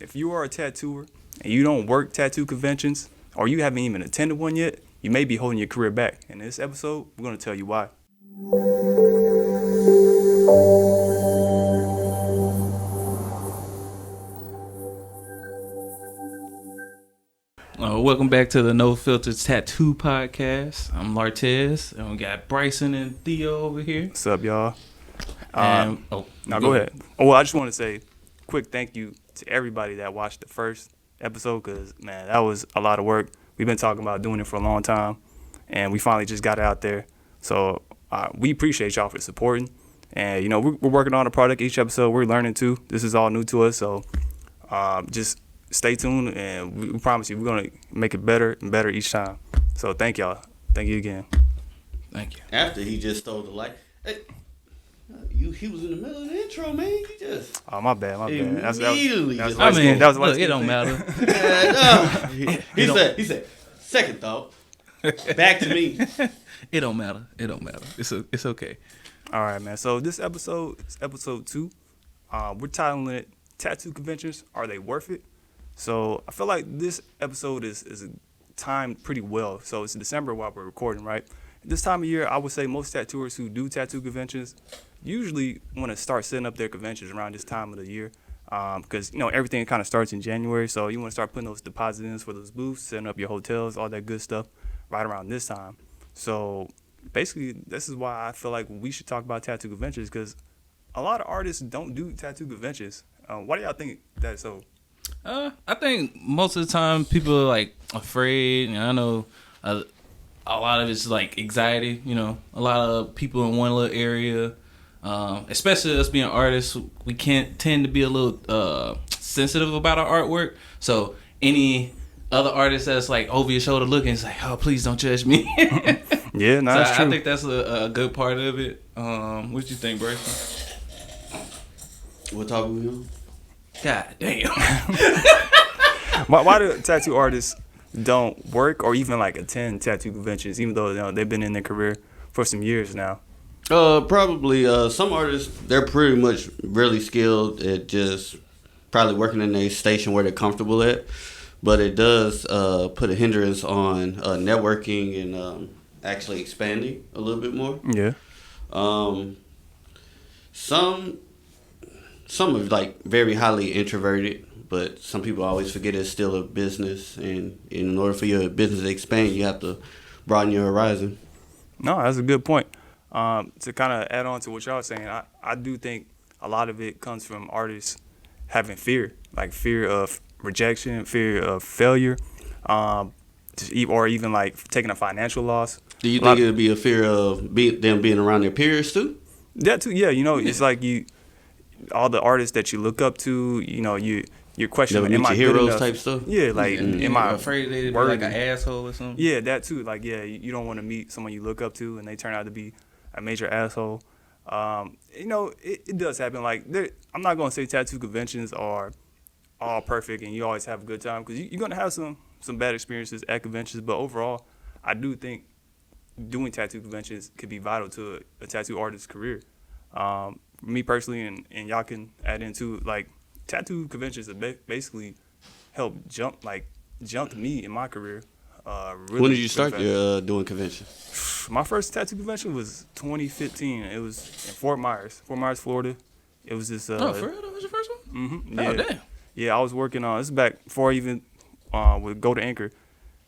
if you are a tattooer and you don't work tattoo conventions or you haven't even attended one yet, you may be holding your career back. In this episode, we're going to tell you why. Welcome back to the No Filters Tattoo Podcast. I'm Lartez, and we got Bryson and Theo over here. What's up, y'all? Now Go ahead. Oh, well, I just want to say quick thank you to everybody that watched the first episode because, man, that was a lot of work. We've been talking about doing it for a long time, and we finally just got it out there. So we appreciate y'all for supporting. And, you know, we're working on a product each episode. We're learning, too. This is all new to us, so just stay tuned, and we promise you we're going to make it better and better each time. So thank y'all. Thank you again. Thank you. After he just stole the light. Hey, he was in the middle of the intro, man. You just... Oh, my bad. Immediately. It don't matter. He said, second thought. Back to me. It don't matter. It's okay. All right, man. So this episode is episode 2. We're titling it Tattoo Conventions, Are They Worth It? So I feel like this episode is timed pretty well. So it's December while we're recording, right? This time of year, I would say most tattooers who do tattoo conventions usually want to start setting up their conventions around this time of the year because, you know, everything kind of starts in January. So you want to start putting those deposits in for those booths, setting up your hotels, all that good stuff right around this time. So basically, this is why I feel like we should talk about tattoo conventions because a lot of artists don't do tattoo conventions. Why do y'all think that's so? I think most of the time people are like afraid, and I know a lot of it's like anxiety. You know, a lot of people in one little area, especially us being artists, we can't tend to be a little sensitive about our artwork. So any other artist that's like over your shoulder looking, it's like, oh, please don't judge me. Yeah, no, that's true. I think that's a good part of it. What you think, Bryson? What topic we on? God damn. Why do tattoo artists don't work or even like attend tattoo conventions, even though, you know, they've been in their career for some years now? Probably some artists, they're pretty much really skilled at just probably working in a station where they're comfortable at, but it does put a hindrance on networking and actually expanding a little bit more. Yeah. Some are like very highly introverted, but some people always forget it's still a business, and in order for your business to expand, you have to broaden your horizon. No, that's a good point. To kind of add on to what y'all are saying, I do think a lot of it comes from artists having fear, like fear of rejection, fear of failure, or even like taking a financial loss. Do you think it would be a fear of them being around their peers too? That too, yeah. You know, it's like all the artists that you look up to, you know, you're questioning, am I good heroes enough? Type stuff? Yeah, like, am I afraid they'd be like an asshole or something? Yeah, that too. Like, yeah, you don't want to meet someone you look up to and they turn out to be a major asshole. You know, it does happen. Like, I'm not going to say tattoo conventions are all perfect and you always have a good time because you're going to have some bad experiences at conventions. But overall, I do think doing tattoo conventions could be vital to a tattoo artist's career. Me personally, and y'all can add into, like, tattoo conventions have basically helped jump me in my career. Really. When did you start doing conventions? My first tattoo convention was 2015. It was in Fort Myers, Florida. It was this. For real? That was your first one? Mm-hmm. Oh, Yeah. damn. Yeah, I was working on. This is back before I even would go to Anchor.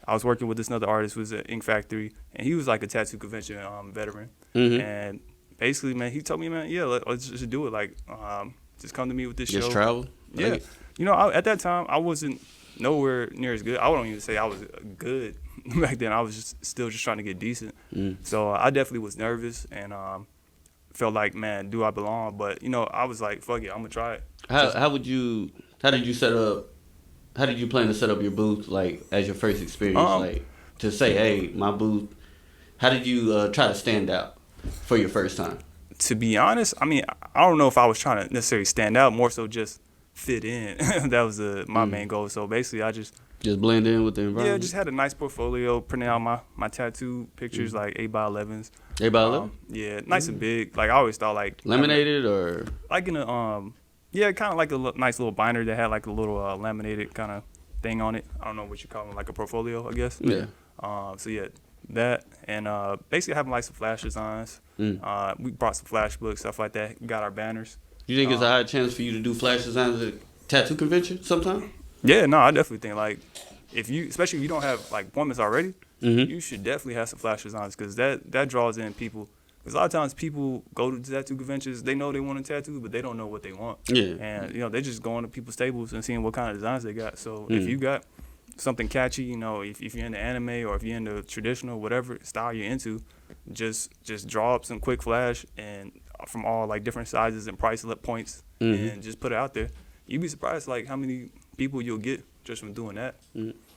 I was working with this another artist who was at Ink Factory, and he was like a tattoo convention veteran. Mm-hmm. And basically, man, he told me, man, yeah, let's just do it. Like, just come to me with this show. Just travel? Yeah. Like, you know, at that time, I wasn't nowhere near as good. I wouldn't even say I was good back then. I was still trying to get decent. So I definitely was nervous and felt like, man, do I belong? But, you know, I was like, fuck it, I'm going to try it. How did you plan to set up your booth, like, as your first experience? Like, to say, hey, my booth, how did you try to stand out for your first time? To be honest, I mean, I don't know if I was trying to necessarily stand out, more so just fit in. That was my main goal. So basically, I just blend in with the environment. Yeah, just had a nice portfolio, printing out my tattoo pictures, like 8x11s. 8x11? Yeah, nice and big. Like I always thought, like laminated or like in a Yeah, kind of like a nice little binder that had like a little laminated kind of thing on it. I don't know what you call it, like a portfolio, I guess. Yeah. So yeah, that and basically having like some flash designs. We brought some flash books, stuff like that. We got our banners. You think it's a high chance for you to do flash designs at a tattoo convention sometime? Yeah, no, I definitely think like if you, especially if you don't have like appointments already, Mm-hmm. you should definitely have some flash designs because that draws in people. Because a lot of times people go to tattoo conventions, they know they want a tattoo, but they don't know what they want. Yeah. And they just going to people's tables and seeing what kind of designs they got. So if you got something catchy, if you're into anime or if you're into traditional, whatever style you're into, just draw up some quick flash and from all like different sizes and price points and just put it out there. You'd be surprised like how many people you'll get just from doing that.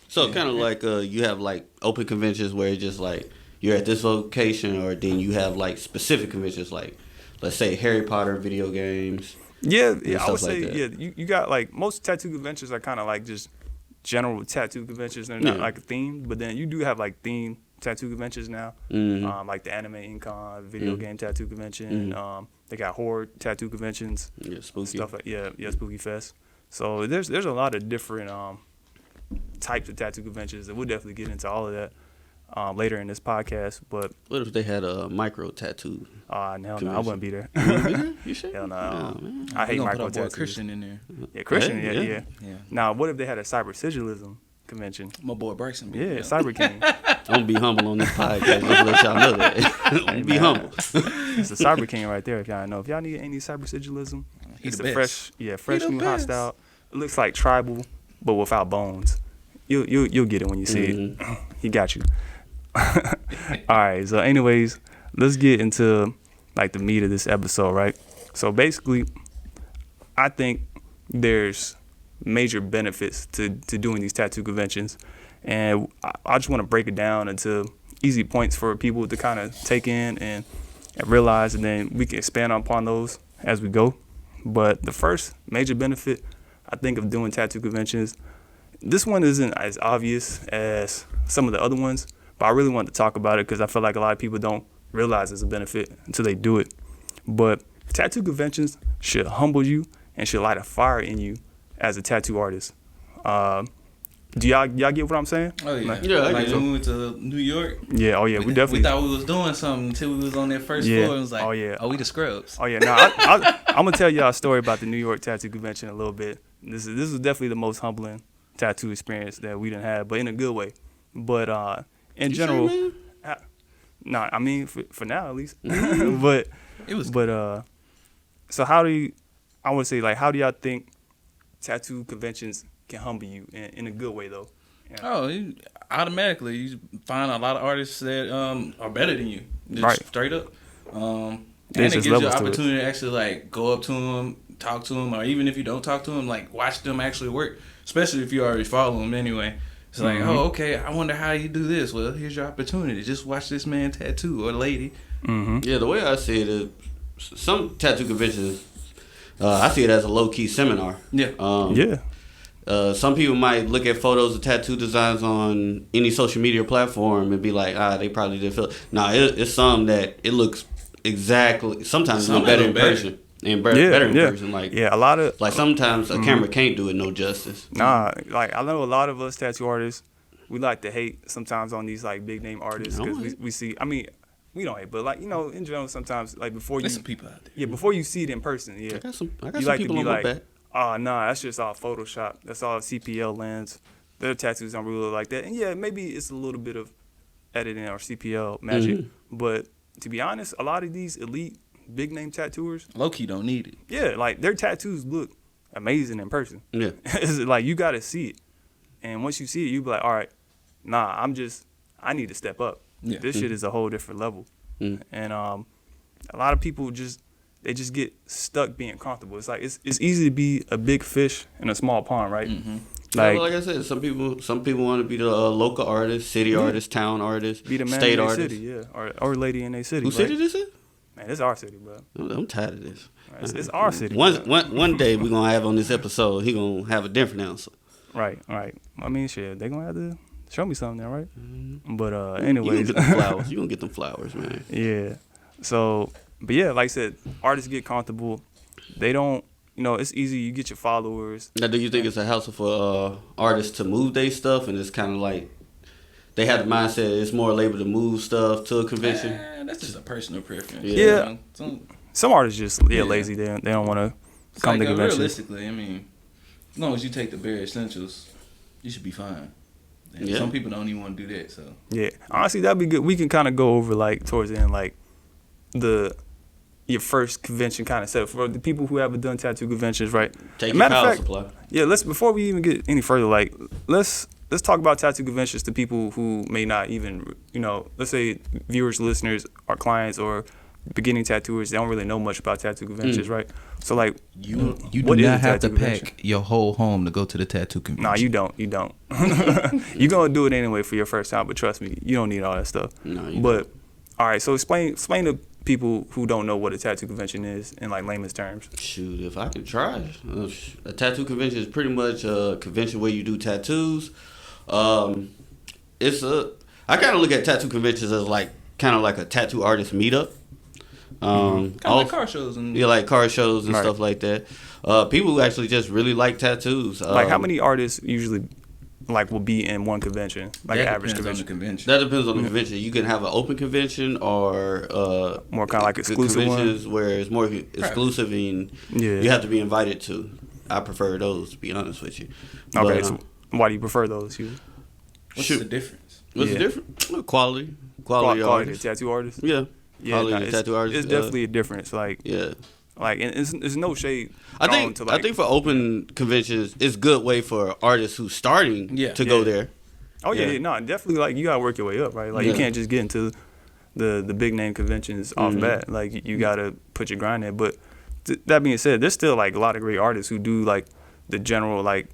So kind of like you have like open conventions where it's just like you're at this location, or then you have like specific conventions like, let's say Harry Potter video games. Yeah, I stuff would say like that. you got like most tattoo conventions are kind of like just general tattoo conventions. They're not like a theme, but then you do have like themed tattoo conventions now, like the anime Incon, video game tattoo convention. They got horror tattoo conventions, Spooky stuff like Spooky Fest. So there's a lot of different types of tattoo conventions, and we'll definitely get into all of that later in this podcast. But What if they had a micro tattoo? no, I wouldn't be there. You should. Hell no. Oh, man. I hate We're gonna micro put our boy tattoos. Christian in there. Yeah, Christian. Yeah, Yeah, yeah. yeah. Yeah. Now, what if they had a cyber sigilism convention? My boy Bryson. be Yeah, there. Cyber King. I'm gonna be humble on this podcast. Just let y'all know that. I'm gonna be man. humble. It's the Cyber King right there. If y'all know, if y'all need any cyber sigilism, He it's the a best. fresh the new best. hostile. It looks like tribal, but without bones. You'll get it when you see it. He got you. All right. So, anyways, let's get into like the meat of this episode, right? So basically, I think there's major benefits to doing these tattoo conventions, and I just want to break it down into easy points for people to kind of take in and realize, and then we can expand upon those as we go. But the first major benefit I think of doing tattoo conventions, this one isn't as obvious as some of the other ones, but I really wanted to talk about it because I feel like a lot of people don't realize it's a benefit until they do it. But tattoo conventions should humble you and should light a fire in you as a tattoo artist. Do y'all get what I'm saying? Oh yeah. Like, Yeah, I Like get when we went to New York. yeah, oh yeah, we definitely. We thought we was doing something until we was on that first Yeah. floor. It was like, Oh, yeah. we the scrubs. Oh yeah, no, I'm gonna tell y'all a story about the New York Tattoo Convention a little bit. This is definitely the most humbling tattoo experience that we done had, but in a good way. But in general, Sure, man? nah, I mean for now at least. but It was so how do you? I would say like how do y'all think tattoo conventions can humble you in a good way though? Automatically you find a lot of artists that are better than you, just Right. straight up. And There's it just gives you levels an to it. opportunity to actually like go up to them, talk to them, or even if you don't talk to them, like watch them actually work. Especially if you already follow them anyway. It's like, oh, okay, I wonder how you do this. Well, here's your opportunity. Just watch this man tattoo or lady. Yeah, the way I see it is, some tattoo conventions, I see it as a low key seminar. Yeah. Yeah. Some people might look at photos of tattoo designs on any social media platform and be like, they probably did feel it. Nah, it's some that it looks exactly. Sometimes it's Some better look in better. person. And better in person. Like, yeah, a lot of like sometimes a camera can't do it no justice. Nah, like I know a lot of us tattoo artists, we like to hate sometimes on these like big name artists because we see. I mean, we don't hate, but like in general, sometimes like before There's you some people out there. yeah before you see it in person, yeah, I got some you like to people be on my like, back. oh nah, that's just all Photoshop. That's all CPL lens. Their tattoos don't really look like that, and yeah, maybe it's a little bit of editing or CPL magic, but to be honest, a lot of these elite big name tattooers, Low key don't need it. yeah, like their tattoos look amazing in person. Yeah. It's like you got to see it, and once you see it, you be like, all right, nah, I need to step up. Yeah. This shit is a whole different level, Mm. and a lot of people just get stuck being comfortable. It's like it's easy to be a big fish in a small pond, right? Like I said, some people want to be the local artist, city artist, town artist, Be the man state in their artist. city, yeah, or lady in their city. Who like, city this is? Man, it's our city, bro. I'm tired of this. It's our city. bro. One day we're gonna have on this episode. He gonna have a different answer. Right. I mean, shit, they gonna have to show me something now, right? But You anyways, gonna get them flowers. You gonna get them flowers, man. yeah. So, but yeah, like I said, artists get comfortable. They don't it's easy. You get your followers. Now, do you think it's a hassle for artists to move their stuff, and it's kind of like they have the mindset it's more labor to move stuff to a convention? That's just a personal preference. Yeah. You know? Some artists just lazy. They don't want to come to conventions. Realistically, I mean, as long as you take the bare essentials, you should be fine. And some people don't even want to do that. So yeah, honestly, that'd be good. We can kind of go over like towards the end, like your first convention kind of setup for the people who haven't done tattoo conventions, right? Take your power supply. Yeah, let's before we even get any further, like let's talk about tattoo conventions to people who may not even, let's say viewers, listeners, our clients, or beginning tattooers. They don't really know much about tattoo conventions, right? So like you do not have to pack your whole home to go to the tattoo convention. Nah, you don't. You're gonna do it anyway for your first time, but trust me, you don't need all that stuff. No, but all right, so explain to people who don't know what a tattoo convention is in like layman's terms. Shoot, if I could try. A tattoo convention is pretty much a convention where you do tattoos. I kind of look at tattoo conventions as like kind of like a tattoo artist meetup. Kind of like car shows and like car shows and stuff like that. People who actually just really like tattoos. Like how many artists usually like will be in one convention, like an average convention? That depends on the convention. You can have an open convention or more kind of like exclusive conventions one, where it's more exclusive and you have to be invited to. I prefer those, to be honest with you. Okay, so why do you prefer those? What's the difference? What's the difference? Quality of tattoo artists. Yeah. Tattoo artists. It's definitely a difference. Like like and it's no shade. I think for open conventions, it's a good way for artists who's starting to go there. Oh yeah, no, definitely. Like you gotta work your way up, right? Like you can't just get into the big name conventions off bat. Like you gotta put your grind in. But that being said, there's still like a lot of great artists who do like the general like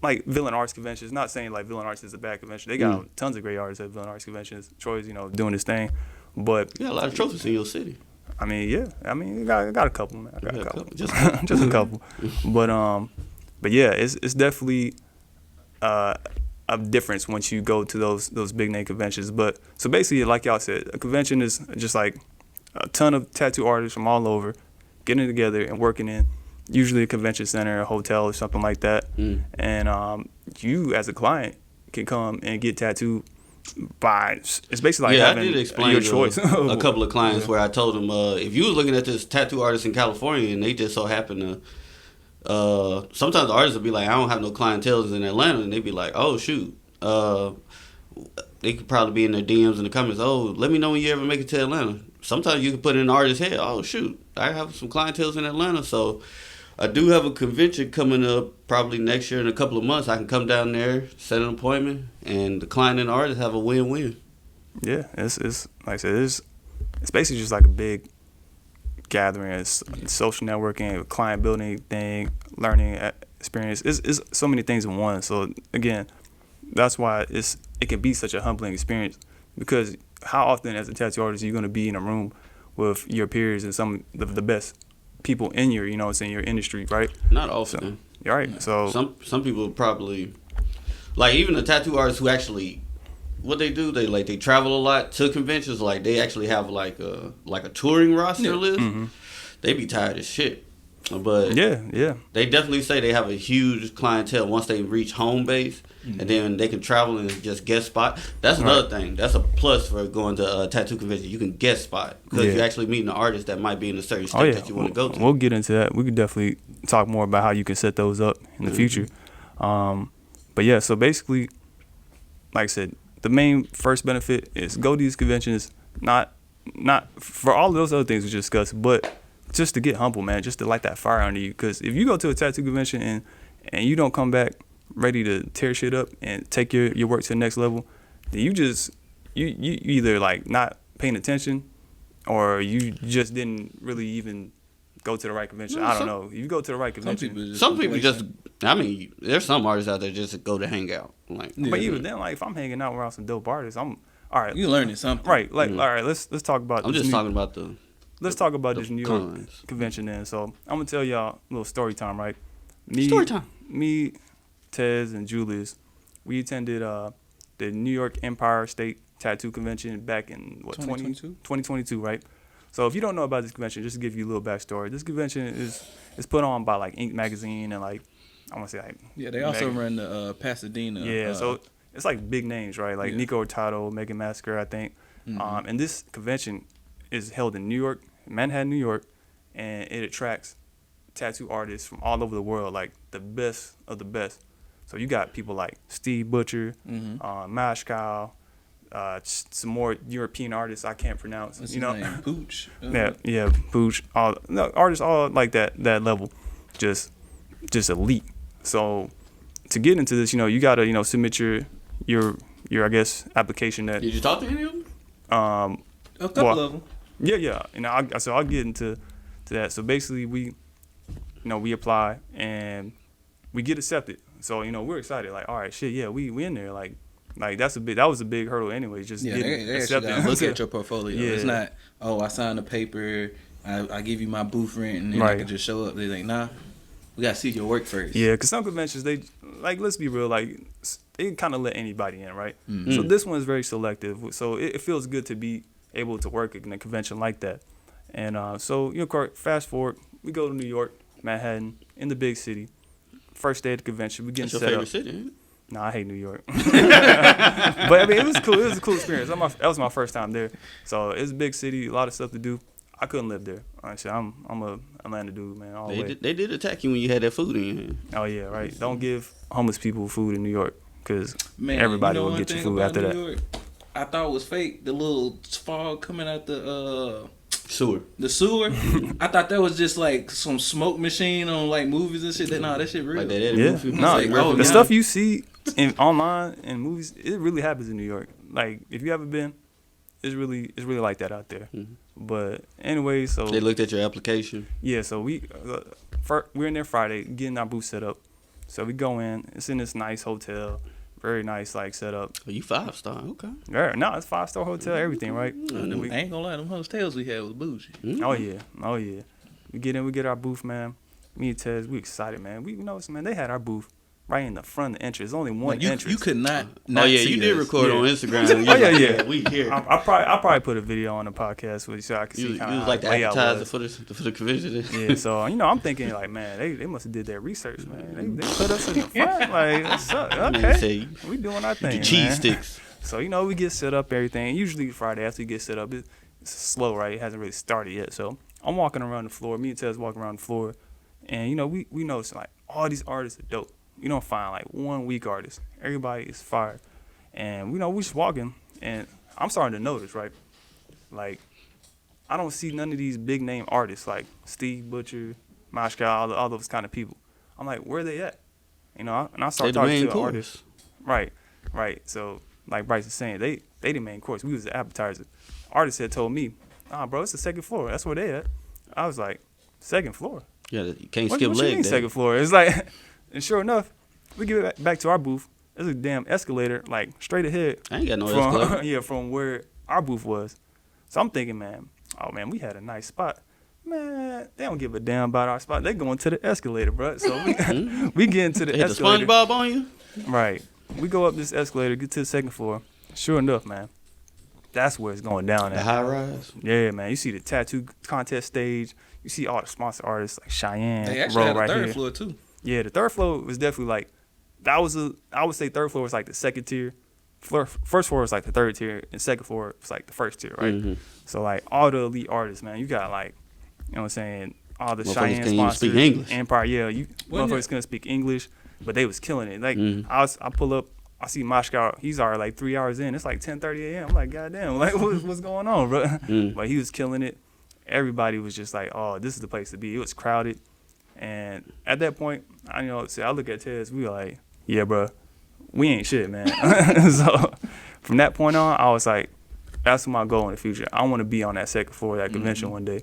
like Villain Arts conventions. Not saying like Villain Arts is a bad convention. They got tons of great artists at Villain Arts conventions. Troy's doing his thing, but a lot of trophies in your city. I mean, I got a couple, man. I got a couple, just a couple. But yeah, it's definitely a difference once you go to those big name conventions. But so basically, like y'all said, a convention is just like a ton of tattoo artists from all over getting together and working in usually a convention center, a hotel, or something like that. And you as a client can come and get tattooed by, it's basically like having I did explain your choice. a couple of clients where I told them if you was looking at this tattoo artist in California and they just so happen to sometimes the artists will be like, I don't have no clientele in Atlanta, and they be like, oh shoot, they could probably be in their DMs in the comments, oh, let me know when you ever make it to Atlanta. Sometimes you can put in an artist's head, oh shoot, I have some clientele in Atlanta, so I do have a convention coming up probably next year in a couple of months. I can come down there, set an appointment, and the client and the artist have a win-win. Yeah, it's like I said, it's basically just like a big gathering. It's social networking, client building thing, learning experience. It's so many things in one. So again, that's why it can be such a humbling experience, because how often as a tattoo artist are you going to be in a room with your peers and some of the best people in your, your industry, right? Not often. So, you're right. So some people probably, like even the tattoo artists who actually, what they do, they travel a lot to conventions. Like they actually have like a touring roster list. They be tired as shit. But they definitely say they have a huge clientele once they reach home base, and then they can travel and just guest spot. That's another thing. That's a plus for going to a tattoo convention. You can guest spot because you're actually meeting an artist that might be in a certain state that you want to go to. We'll get into that. We could definitely talk more about how you can set those up in the future. But yeah, so basically, like I said, the main first benefit is go to these conventions, not for all of those other things we discussed, but just to get humble, man, just to light that fire under you. Because if you go to a tattoo convention and you don't come back ready to tear shit up and take your work to the next level, then you either like not paying attention, or you just didn't really even go to the right convention. I don't know. You go to the right convention. Some people just, I mean, there's some artists out there just go to hang out. Like, but even then, like if I'm hanging out around some dope artists, I'm all right. You learning something, right? Like all right, let's talk about. I'm just talking about the. Let's talk about this New York convention then. So I'm gonna tell y'all a little story time, right? Me, Tez, and Julius, we attended the New York Empire State Tattoo Convention back in 2022? 2022, right? So if you don't know about this convention, just to give you a little backstory, this convention is put on by like Inc. magazine and like I want to say like Yeah, they also run the Pasadena. yeah, so it's like big names, right? Like Nico Hurtado, Megan Massacre, I think. And this convention is held in New York, Manhattan, New York, and it attracts tattoo artists from all over the world, like the best of the best. So you got people like Steve Butcher, Mashkow, some more European artists I can't pronounce. What's you know, his name? Pooch. yeah, Pooch. All artists all like that level, just elite. So to get into this, you gotta submit your I guess application. That Did you talk to any of them? A couple of them. Yeah. So I'll get into that. So basically, we apply and we get accepted. So we're excited. Like, all right, shit, yeah, we in there. Like that was a big hurdle anyway. Just Yeah, getting they accepted. actually look at your portfolio. Yeah. It's not, I signed a paper, I give you my booth rent, and then I can just show up. They're like, nah, we gotta see your work first. Yeah, because some conventions, they like, let's be real, like they kind of let anybody in, right? So this one is very selective. So it feels good to be able to work in a convention like that. And so fast forward, we go to New York, Manhattan, in the big city. First day of the convention, we getting That's set your up. favorite city, ain't it? Nah, I hate New York. But I mean, it was cool. It was a cool experience. That was my first time there. So it's a big city, a lot of stuff to do. I couldn't live there. Honestly, I'm a Atlanta dude, man. All the way. They did attack you when you had that food in your hand. Oh yeah, right. Don't give homeless people food in New York, because everybody will get your food after that. York, I thought it was fake. The little fog coming out the sewer. I thought that was just like some smoke machine on like movies and shit. That shit real. Like that Yeah, movie. no, like, the stuff you see online and movies, it really happens in New York. Like if you haven't been, it's really like that out there. But anyway, so They looked at your application. yeah, so we're in there Friday getting our booth set up. So we go in. It's in this nice hotel, very nice like setup. Oh, you 5-star, okay. Yeah, no, it's 5-star hotel, everything, right? I ain't gonna lie, them hotels we had was bougie. Oh yeah. We get in, we get our booth, man. Me and Tez, we excited, man. We man, they had our booth right in the front of the entrance. There's only one entrance. You could not. Oh yeah, see you did us. record on Instagram. Oh yeah. We here. I'll probably put a video on the podcast with you so I can see You kind of was like the layout advertiser was. for the convention. Yeah, so I'm thinking like, man, they must have did their research, man. They put us in the front, like, what's up? Okay, we doing our thing, Cheese man. sticks. So we get set up, everything. Usually Friday after we get set up, it's slow, right? It hasn't really started yet. So I'm walking around the floor. Me and Tez walking around the floor, and we notice like all these artists are dope. You don't find like one weak artist. Everybody is fire, and we just walking, and I'm starting to notice, right? Like I don't see none of these big name artists like Steve Butcher, Mashkow, all those kind of people. I'm like, where they at? And I start talking to artists. Right. So like Bryce is saying, they the main course. We was the appetizer. Artists had told me, bro, it's the second floor. That's where they at. I was like, second floor? Yeah, you can't What skip you leg mean day. second floor? It's like, and sure enough, we get back to our booth. There's a damn escalator like straight ahead. I ain't got no escalator. Yeah, from where our booth was. So I'm thinking, man, we had a nice spot. Man, they don't give a damn about our spot. They going to the escalator, bro. So we get into the Hit the escalator. SpongeBob on you? Right. We go up this escalator, get to the second floor. Sure enough, man, that's where it's going down The at. high rise? Yeah, man. You see the tattoo contest stage. You see all the sponsor artists like Cheyenne. They actually had a right third here. floor too. Yeah, the third floor was definitely like, I would say third floor was like the second tier. First floor was like the third tier, and second floor was like the first tier, right? Mm-hmm. So like all the elite artists, man, you got like, you know what I'm saying, all the Motherfuckers Cheyenne can't even sponsors, speak English. Empire, yeah, Wasn't motherfuckers couldn't speak English, but they was killing it. Like Mhm. I pull up, I see Mashkow, he's already like 3 hours in. It's like 10:30 a.m. I'm like, goddamn, like what's going on, bro? But he was killing it. Everybody was just like, oh, this is the place to be. It was crowded, and at that point, I look at Tez, we were like, yeah, bro, we ain't shit, man. So from that point on, I was like, that's my goal in the future. I want to be on that second floor of that convention one day.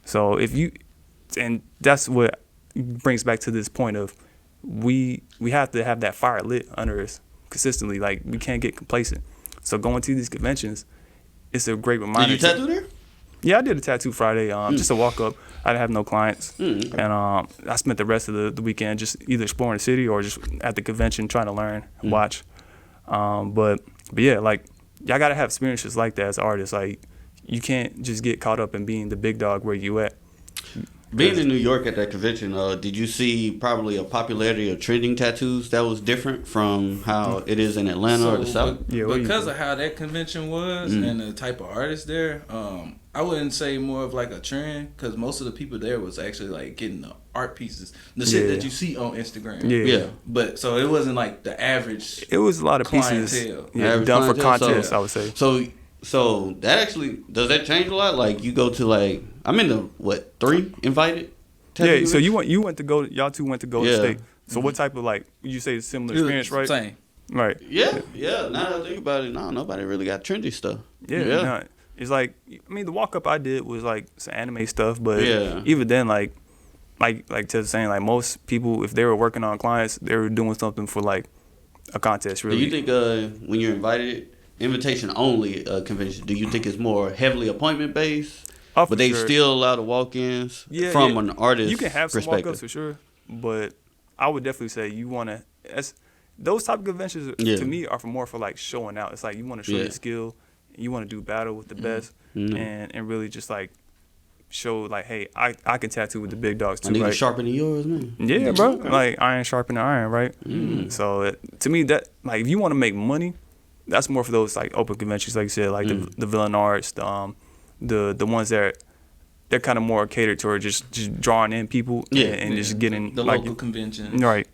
So and that's what brings back to this point of we have to have that fire lit under us consistently. Like we can't get complacent. So going to these conventions, it's a great reminder. Did you tattoo there? Yeah, I did a tattoo Friday, just a walk up. I didn't have no clients, and I spent the rest of the weekend just either exploring the city or just at the convention trying to learn, and watch. But yeah, like y'all gotta have experiences like that as artists. Like you can't just get caught up in being the big dog where you at. Being in New York at that convention, did you see probably a popularity of trending tattoos that was different from how it is in Atlanta or the South? Yeah, what do you because think? of how that convention was and the type of artists there, I wouldn't say more of like a trend because most of the people there was actually like getting the art pieces, the shit Yeah. that you see on Instagram. Yeah. But so it wasn't like the average. It was a lot of pieces Clientele. Average done for clientele, contest, so- I would say. So that actually, does that change a lot? Like you go to like, I'm in the 3 invited? Yeah, so you went to go, y'all two went to Golden Yeah. State. So what type of like, you say similar experience, right? Same. Right. Yeah. Now that I think about it, no, nobody really got trendy stuff. Yeah. No, it's like, I mean, the walk up I did was like some anime stuff, but Yeah. even then, like Ted's saying, like most people, if they were working on clients, they were doing something for like a contest, really. Do you think when you're invited, invitation only convention, do you think it's more heavily appointment based? Oh, for But they sure. still allow the walk-ins from an artist You can have some perspective. walk-ups for sure, but I would definitely say you want to. Those type of conventions Yeah. to me are more for like showing out. It's like you want to show Yeah. your skill, you want to do battle with the best, Mhm. and really just like show like, hey, I can tattoo with the big dogs I too, need to right? sharpen yours, man. Yeah, bro. Like iron sharpening iron, right? Mm. So to me, that like if you want to make money, that's more for those like open conventions, like you said, like the villain arts, the ones that they're kind of more catered toward just drawing in people and just getting the like local convention. right.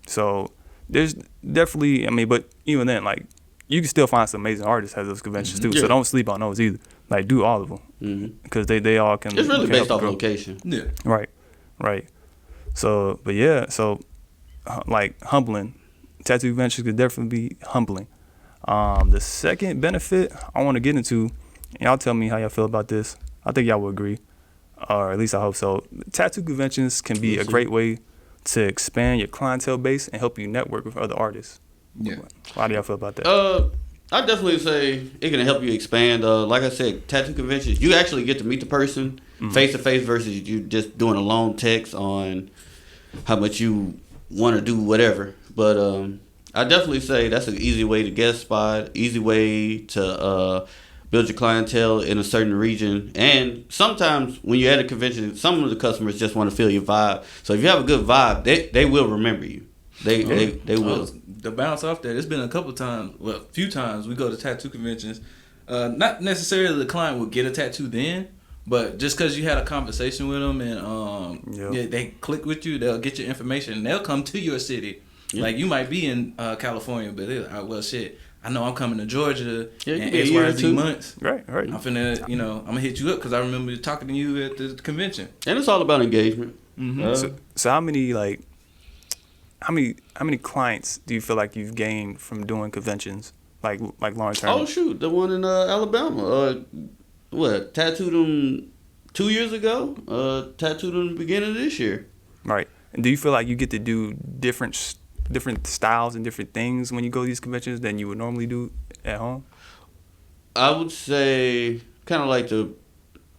So there's definitely, I mean, but even then, like you can still find some amazing artists at those conventions too. Yeah. So don't sleep on those either. Like do all of them Mhm. because they all can. It's really can based help off grow. location. Yeah. Right. So, but yeah, so like humbling. Tattoo conventions could definitely be humbling. The second benefit I want to get into, and y'all tell me how y'all feel about this. I think y'all will agree, or at least I hope so. Tattoo conventions can be a great way to expand your clientele base and help you network with other artists. Yeah. How do y'all feel about that? I definitely say it can help you expand. Like I said, tattoo conventions, you actually get to meet the person face to face versus you just doing a long text on how much you want to do whatever. But I definitely say that's an easy way to guest spot, easy way to build your clientele in a certain region. And sometimes when you're at a convention, some of the customers just want to feel your vibe. So if you have a good vibe, they will remember you. They will. To bounce off that, it's been a couple times, well, a few times we go to tattoo conventions. Not necessarily the client will get a tattoo then, but just because you had a conversation with them and they click with you, they'll get your information and they'll come to your city. Yeah. Like you might be in California, but they're like, well, shit, I know I'm coming to Georgia in X, Y, Z months. Right. I'm finna, I'm gonna hit you up because I remember talking to you at the convention. And it's all about engagement. Mm-hmm. So how many clients do you feel like you've gained from doing conventions, like long term? Oh shoot, the one in Alabama. Tattooed them 2 years ago. Tattooed them in the beginning of this year. Right. And do you feel like you get to do different styles and different things when you go to these conventions than you would normally do at home? I would say kind of like to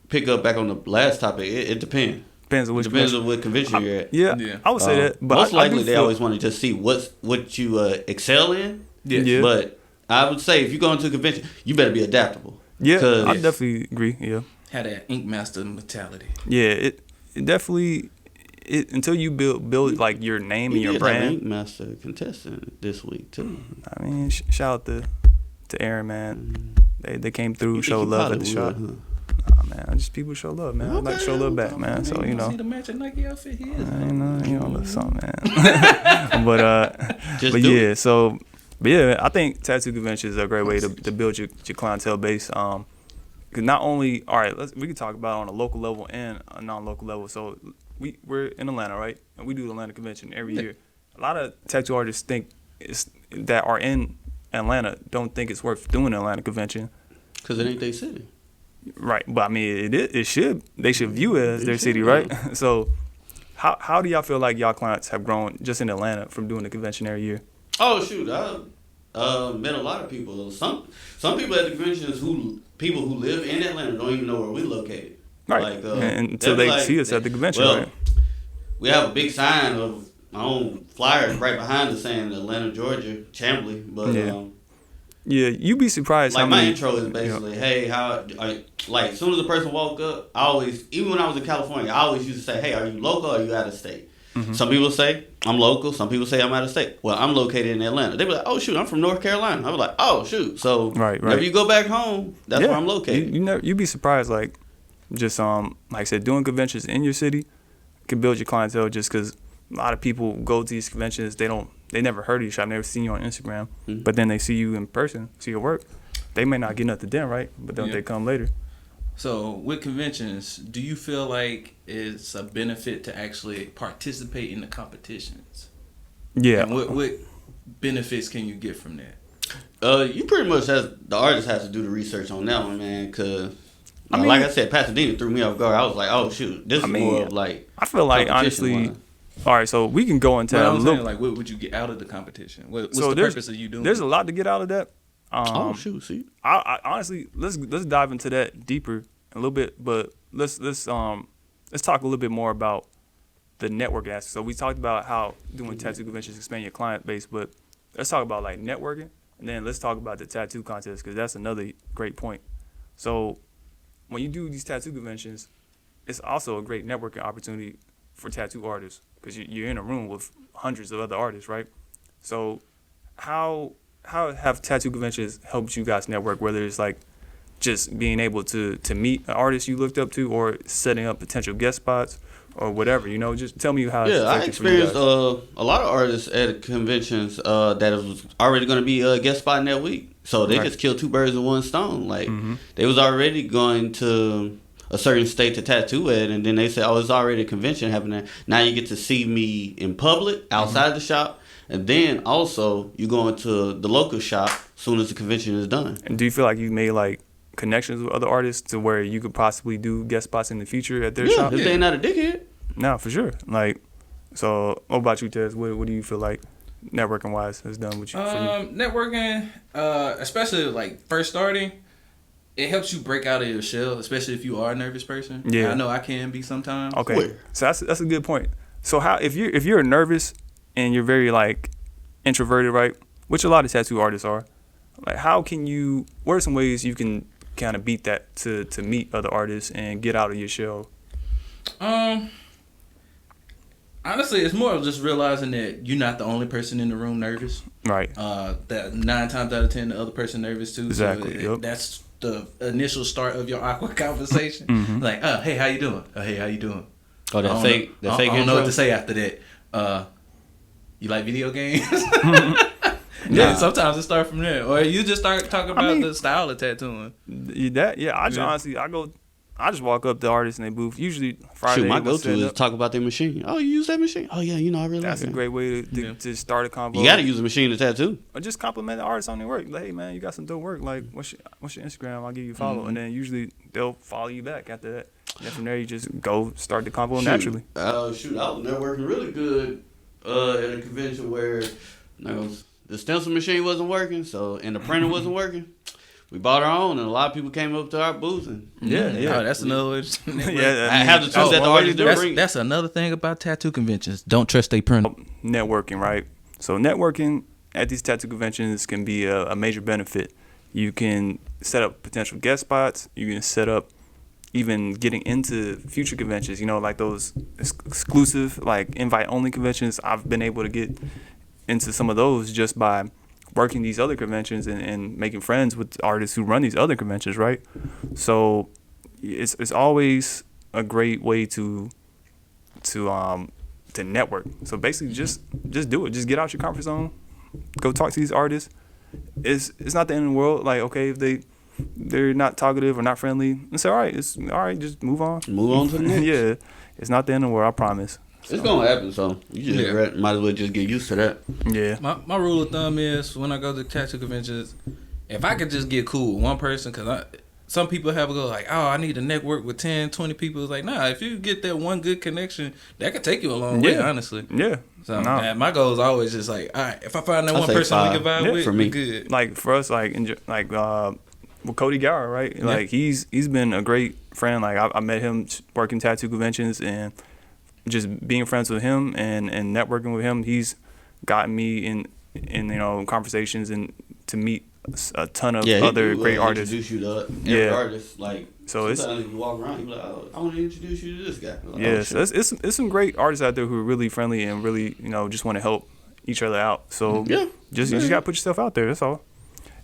pick up back on the last topic. It depends. Depends on which on what convention you're at. Yeah, I would say that. But most likely they feel, always want to just see what you excel in. Yeah. But I would say if you go into a convention, you better be adaptable. Yeah, I definitely agree. Yeah. Had that Ink Master mentality. Yeah, it definitely until you build like your name and your brand. Ink Master contestant this week too. I mean, shout out to Aaron, man. They came through, showed love at the shop. Huh? Nah, man, just people show love, man. I like to show love back, man. So See the matching Nike outfit here. That's something, man. but yeah, so. But yeah, I think tattoo conventions are a great way to build your clientele base. Cause not only, all right, we can talk about it on a local level and a non-local level. So we're in Atlanta, right? And we do the Atlanta convention every year. A lot of tattoo artists that are in Atlanta don't think it's worth doing an Atlanta convention. Cause it ain't their city. Right, but I mean, they should view it as their city, right? So how do y'all feel like y'all clients have grown just in Atlanta from doing the convention every year? Oh shoot, I met a lot of people. Some people at the conventions people who live in Atlanta don't even know where we located. Right, until they see us at the convention. Right? We have a big sign of my own flyer right behind us saying Atlanta, Georgia, Chamblee. But Yeah, you'd be surprised Like how my many. intro is basically, hey, like as soon as the person walk up, I always, even when I was in California, I always used to say, hey, are you local or are you out of state? Mm-hmm. Some people say I'm local. Some people say I'm out of state. Well, I'm located in Atlanta. They be like, oh shoot, I'm from North Carolina. I was like, oh shoot. So Right. whenever you go back home, that's where I'm located. You'd be surprised, like just like I said, doing conventions in your city can build your clientele. Just because a lot of people go to these conventions, they never heard of you. I've never seen you on Instagram, Mm-hmm. but then they see you in person, see your work. They may not get nothing then, right? But then they come later. So with conventions, do you feel like it's a benefit to actually participate in the competitions? Yeah. And what benefits can you get from that? You pretty much the artist has to do the research on that one, man. Cause I mean, like I said, Pasadena threw me off guard. I was like, oh shoot, this is more of like. I feel like honestly. competition-wise. All right, so we can go into But a I'm little. saying, like, what would you get out of the competition? What's So the there's- purpose of you doing There's it? a lot to get out of that. Oh shoot, see. I honestly let's dive into that deeper a little bit, but let's talk a little bit more about the network aspect. So we talked about how doing tattoo conventions expand your client base, but let's talk about like networking, and then let's talk about the tattoo contest because that's another great point. So when you do these tattoo conventions, it's also a great networking opportunity for tattoo artists because you're in a room with hundreds of other artists, right? So how have tattoo conventions helped you guys network, whether it's like just being able to meet an artist you looked up to or setting up potential guest spots or whatever, just tell me how it's Yeah, I affected for you experienced guys. a lot of artists at conventions that was already going to be a guest spot in that week. So they Right. just killed two birds with one stone. Like Mm-hmm. they was already going to a certain state to tattoo at, and then they said, "Oh, it's already a convention happening. Now you get to see me in public outside the shop, and then also you go into the local shop as soon as the convention is done." And do you feel like you made like connections with other artists to where you could possibly do guest spots in the future at their Yeah, shop? if they ain't not a dickhead. No, for sure. Like, so what about you, Tez? What do you feel like networking wise has done with you? For you? Networking, especially like first starting, it helps you break out of your shell, especially if you are a nervous person. Yeah. I know I can be sometimes. Okay, Where? so that's a good point. So how if you're nervous and you're very like introverted, right? Which a lot of tattoo artists are. Like, what are some ways you can kind of beat that to meet other artists and get out of your shell? Honestly, it's more of just realizing that you're not the only person in the room nervous. Right. That 9 times out of 10, the other person nervous too. Exactly, So yep. that's the initial start of your awkward conversation. Mhm. Like, hey, how you doing? Hey, how you doing? Oh, that fake I don't know intro? what to say after that. You like video games? Yeah. Yeah, sometimes it start from there, or you just start talking about mean- the style of tattooing. I just walk up to artists in their booth. Usually Friday. Shoot, my we'll go-to set is up. talk about their machine. Oh, you use that machine? Oh, yeah, I really That's like a it. great way Yeah. to start a convo. You got to use a machine to tattoo. Or just compliment the artist on their work. Like, hey man, you got some dope work. Like, what's your Instagram? I'll give you a follow. Mm-hmm. And then usually they'll follow you back after that. And from there you just go start the convo naturally. Shoot, I was networking really good at a convention where the stencil machine wasn't working, and the printer wasn't working. We bought our own, and a lot of people came up to our booth. And Yeah. Oh, that's another way. To Yeah, I have the tools that the one way artists to do didn't it. bring. That's another thing about tattoo conventions. Don't trust they printer. Networking, right? So networking at these tattoo conventions can be a major benefit. You can set up potential guest spots. You can set up even getting into future conventions, like those exclusive, like invite-only conventions. I've been able to get into some of those just by working these other conventions and making friends with artists who run these other conventions, right? So it's always a great way to network. So basically just do it. Just get out your comfort zone. Go talk to these artists. It's not the end of the world. Like, okay, if they're not talkative or not friendly, it's all right. It's all right. Just move on. Move on to the next. Yeah, it's not the end of the world. I promise. It's gonna happen, so you just might as well just get used to that. Yeah. My rule of thumb is when I go to tattoo conventions, if I could just get cool with one person, because some people have a go like, oh, I need to network with 10, 20 people. It's like, nah, if you get that one good connection, that could take you a long way, Yeah. honestly. Yeah. So No. man, my goal is always just like, all right, if I find that I'll one say person we 5. can vibe Yeah, with, for we me. good. Like for us, with Cody Gower, right? Yeah. Like he's been a great friend. Like I met him working tattoo conventions and just being friends with him and networking with him. He's gotten me in conversations and to meet a ton of Yeah, other he do, great artists. introduce you to every Yeah. artist. Like, So sometimes you walk around, you be like, oh, I want to introduce you to this guy. Like, Yeah, oh, so shit. it's some great artists out there who are really friendly and really just want to help each other out. So Yeah. you just gotta put yourself out there. That's all.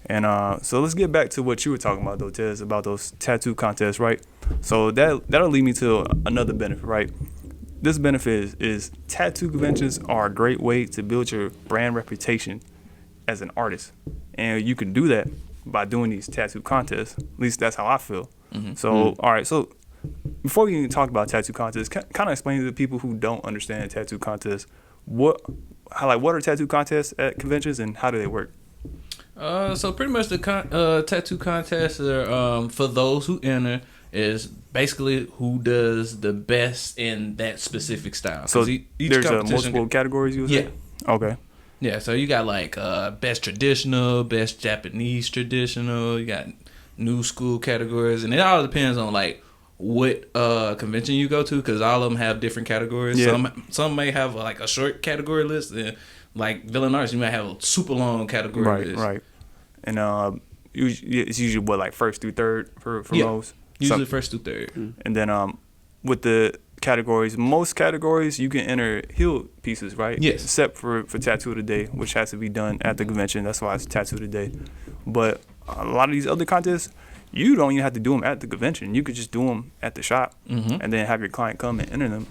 And so let's get back to what you were talking about though, Tez, about those tattoo contests, right? So that'll lead me to another benefit, right? This benefit is tattoo conventions are a great way to build your brand reputation as an artist, and you can do that by doing these tattoo contests. At least that's how I feel. So all right, so before we even talk about tattoo contests, kind of explain to the people who don't understand tattoo contests what are tattoo contests at conventions and how do they work? So pretty much the tattoo contests are for those who enter is basically who does the best in that specific style. So each there's competition multiple categories you would say? Yeah. Okay. Yeah, so you got like best traditional, best Japanese traditional, you got new school categories, and it all depends on like what convention you go to, because all of them have different categories. Yeah. Some may have like a short category list, and like Villain Arts, you might have a super long category list. Right. And it's usually what, like first through third for Yeah. most. Usually first through third. And then with the categories, most categories you can enter healed pieces, right? Yes. Except for Tattoo of the Day, which has to be done at the convention. That's why it's Tattoo of the Day. But a lot of these other contests, you don't even have to do them at the convention. You could just do them at the shop and then have your client come and enter them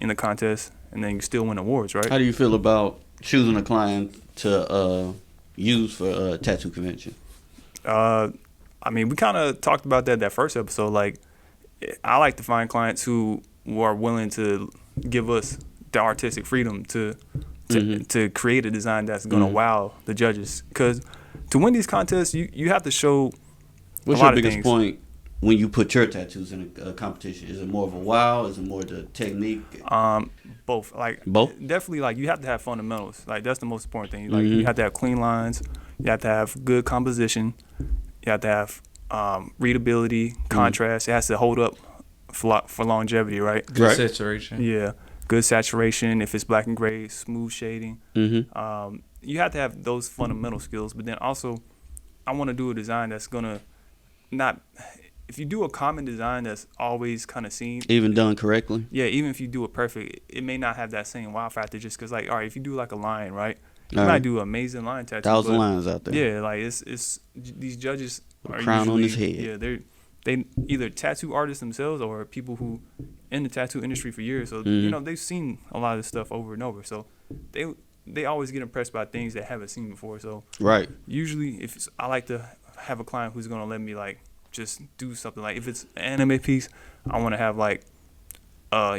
in the contest, and then you still win awards, right? How do you feel about choosing a client to use for a tattoo convention? I mean, we kind of talked about that first episode. Like, I like to find clients who are willing to give us the artistic freedom to create a design that's going to wow the judges. Because to win these contests, you have to show What's a lot your of biggest things. point when you put your tattoos in a competition? Is it more of a wow? Is it more the technique? Both. Like, Both? definitely, like, you have to have fundamentals. Like, that's the most important thing. Like, you have to have clean lines. You have to have good composition. You have to have readability, contrast. It has to hold up for longevity, right? Good Right. saturation. Yeah, good saturation. If it's black and gray, smooth shading. You have to have those fundamental skills. But then also, I want to do a design that's gonna not. If you do a common design that's always kind of seen, Even done correctly? yeah, even if you do it perfect, it may not have that same wow factor. Just because, like, all right, if you do like a line, right, you All might right. do an amazing line tattoo. 1,000 but lines out there. yeah, like it's these judges are Crown on usually, his head. Yeah, they either tattoo artists themselves or people who in the tattoo industry for years. So they've seen a lot of this stuff over and over. So they always get impressed by things they haven't seen before. So Right. usually, I like to have a client who's gonna let me like just do something. Like if it's an anime piece, I want to have like a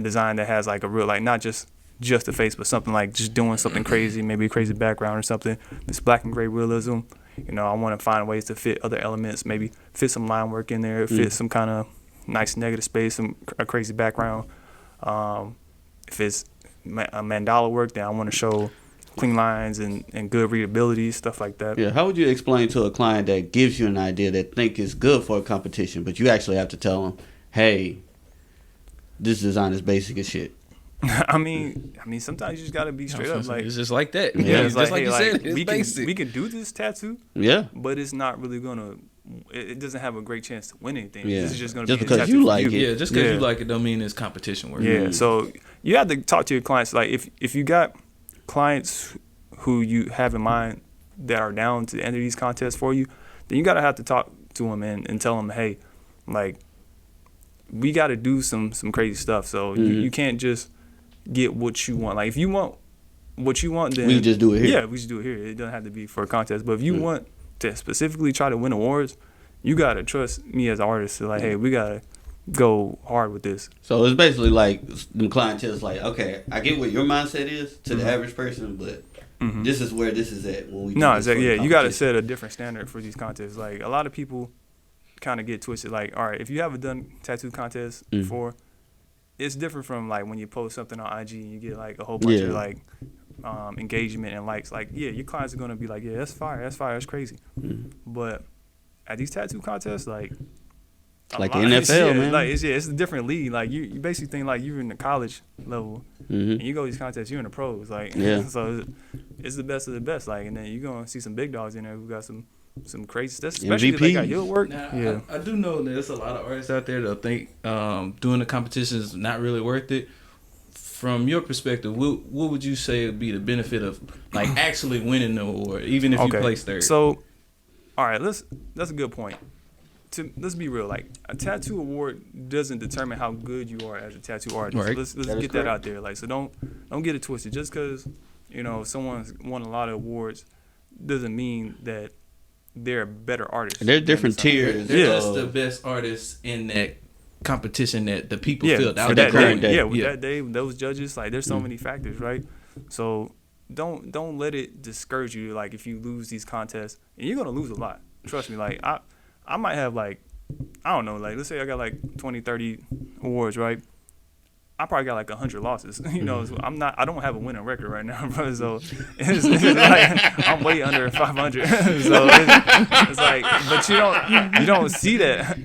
design that has like a real, like, not just the face, but something like just doing something crazy, maybe a crazy background or something. This black and gray realism. I want to find ways to fit other elements, maybe fit some line work in there, fit some kind of nice negative space, a crazy background. If it's a mandala work, then I want to show clean lines and good readability, stuff like that. Yeah. How would you explain to a client that gives you an idea that think is good for a competition, but you actually have to tell them, hey, this design is basic as shit? I mean, sometimes you just gotta be straight up. Like, It's just like that. Yeah, It's just like hey, you said, it's we basic. can do this tattoo, Yeah. but it's not really gonna. It doesn't have a great chance to win anything. Yeah. This is just gonna Just be a because tattoo you for like it. Yeah, just because Yeah. you like it don't mean it's competition work. Yeah, so you have to talk to your clients. Like, if you got clients who you have in mind that are down to enter these contests for you, then you gotta have to talk to them and tell them, hey, like, we gotta do some crazy stuff. So you can't just get what you want. Like, if you want what you want, then We can just do it here. Yeah, we should do it here. It doesn't have to be for a contest. But if you want to specifically try to win awards, you gotta trust me as an artist. So, like, hey, we gotta go hard with this. So it's basically like the clientele's like, okay, I get what your mindset is to the average person, but this is where this is at when we. No, do this for exactly. the Yeah, you got to competition. set a different standard for these contests. Like, a lot of people kind of get twisted. Like, all right, if you haven't done tattoo contests before, it's different from like when you post something on IG and you get like a whole bunch of like engagement and likes. Like, yeah, your clients are gonna be like, yeah, that's fire, that's crazy. But at these tattoo contests, like, Like the lot. NFL, Yeah, man. Like it's a different league. Like you basically think like you're in the college level, and you go to these contests, you're in the pros. Like Yeah. so it's the best of the best. Like and then you're gonna see some big dogs in there who got some crazy stuff, especially if they got heel work. Now, Yeah. I do know that there's a lot of artists out there that think doing the competition is not really worth it. From your perspective, what would you say would be the benefit of like actually winning the award, even if you place third? So, all right, that's a good point. Let's be real. Like a tattoo award doesn't determine how good you are as a tattoo artist. Right. Let's That is get that correct. out there. Like so, don't get it twisted. Just because someone's won a lot of awards doesn't mean that they're a better artist. There's different tiers. They're Yeah. just the best artists in that competition that the people Yeah, filled for out. that current day. day. Yeah, with that day, those judges, like there's so many factors, right? So don't let it discourage you. Like if you lose these contests, and you're gonna lose a lot. Trust me. Like I might have like I don't know. Like let's say I got like 20, 30 awards, right? I probably got like 100 losses. So I don't have a winning record right now, bro. So it's like I'm way under 500. So it's like, but you don't see that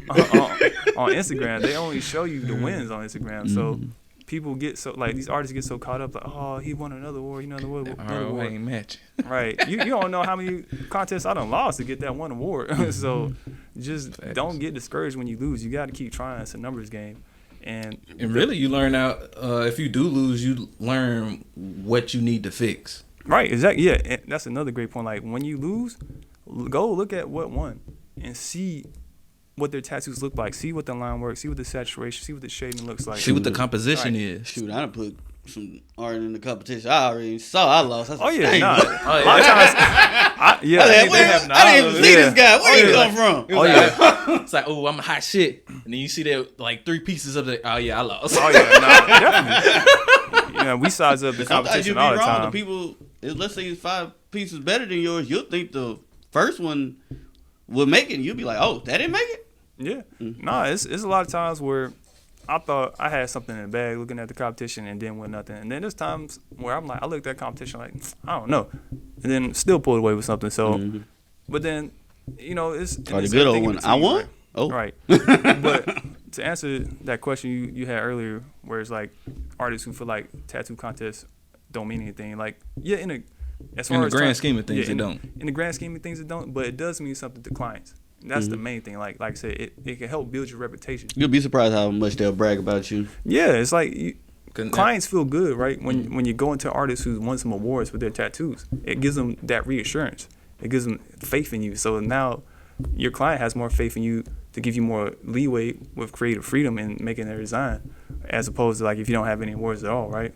on Instagram. They only show you the wins on Instagram. So people get so like these artists get so caught up like, oh, he won another award, another award. Ain't matching. Right. You don't know how many contests I done lost to get that one award. So just don't get discouraged when you lose. You got to keep trying. It's a numbers game. And really, you learn out if you do lose, you learn what you need to fix. right, exactly. Yeah, and that's another great point. Like when you lose, go look at what won and see what their tattoos look like. See what the line works. See what the saturation. See what the shading looks like. See what the composition Right. is. Shoot, I done put some art in the competition. I already saw I lost. I said, Oh yeah, dang. nah. Oh, A lot of times, I didn't even see this guy. Where you come from? Oh yeah. It's like, oh, I'm a hot shit, and then you see that like 3 pieces of the. Oh yeah, I lost. Oh yeah, nah, definitely. We size up the Sometimes you competition be all the wrong. time. The people, let's say it's 5 pieces better than yours. You'll think the first one would make it. And you'll be like, oh, that didn't make it. Yeah. Nah, it's a lot of times where I thought I had something in the bag looking at the competition and didn't win nothing. And then there's times where I'm like, I looked at competition like, I don't know. And then still pulled away with something. So, but then, it's. Or the it's good old everything in one. I between, won? right? Oh. Right. But to answer that question you had earlier, where it's like artists who feel like tattoo contests don't mean anything. Like, yeah, as In far the as grand scheme of things, it don't. In the grand scheme of things, it don't. But it does mean something to clients. That's the main thing. Like I said, it can help build your reputation. You'll be surprised how much they'll brag about you. Yeah, it's like clients feel good, right? When you go into artists who won some awards with their tattoos, it gives them that reassurance. It gives them faith in you. So now your client has more faith in you to give you more leeway with creative freedom in making their design, as opposed to like if you don't have any awards at all, right?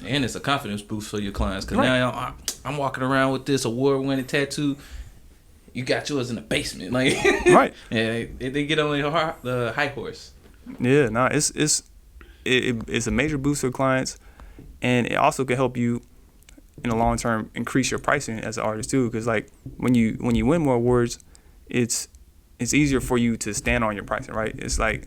And it's a confidence boost for your clients because Right. now I'm walking around with this award-winning tattoo. You got yours in the basement, like Right. Yeah, they get on the high horse. Yeah, no, it's a major boost for clients, and it also can help you in the long term increase your pricing as an artist too. Because like when you win more awards, it's easier for you to stand on your pricing, right? It's like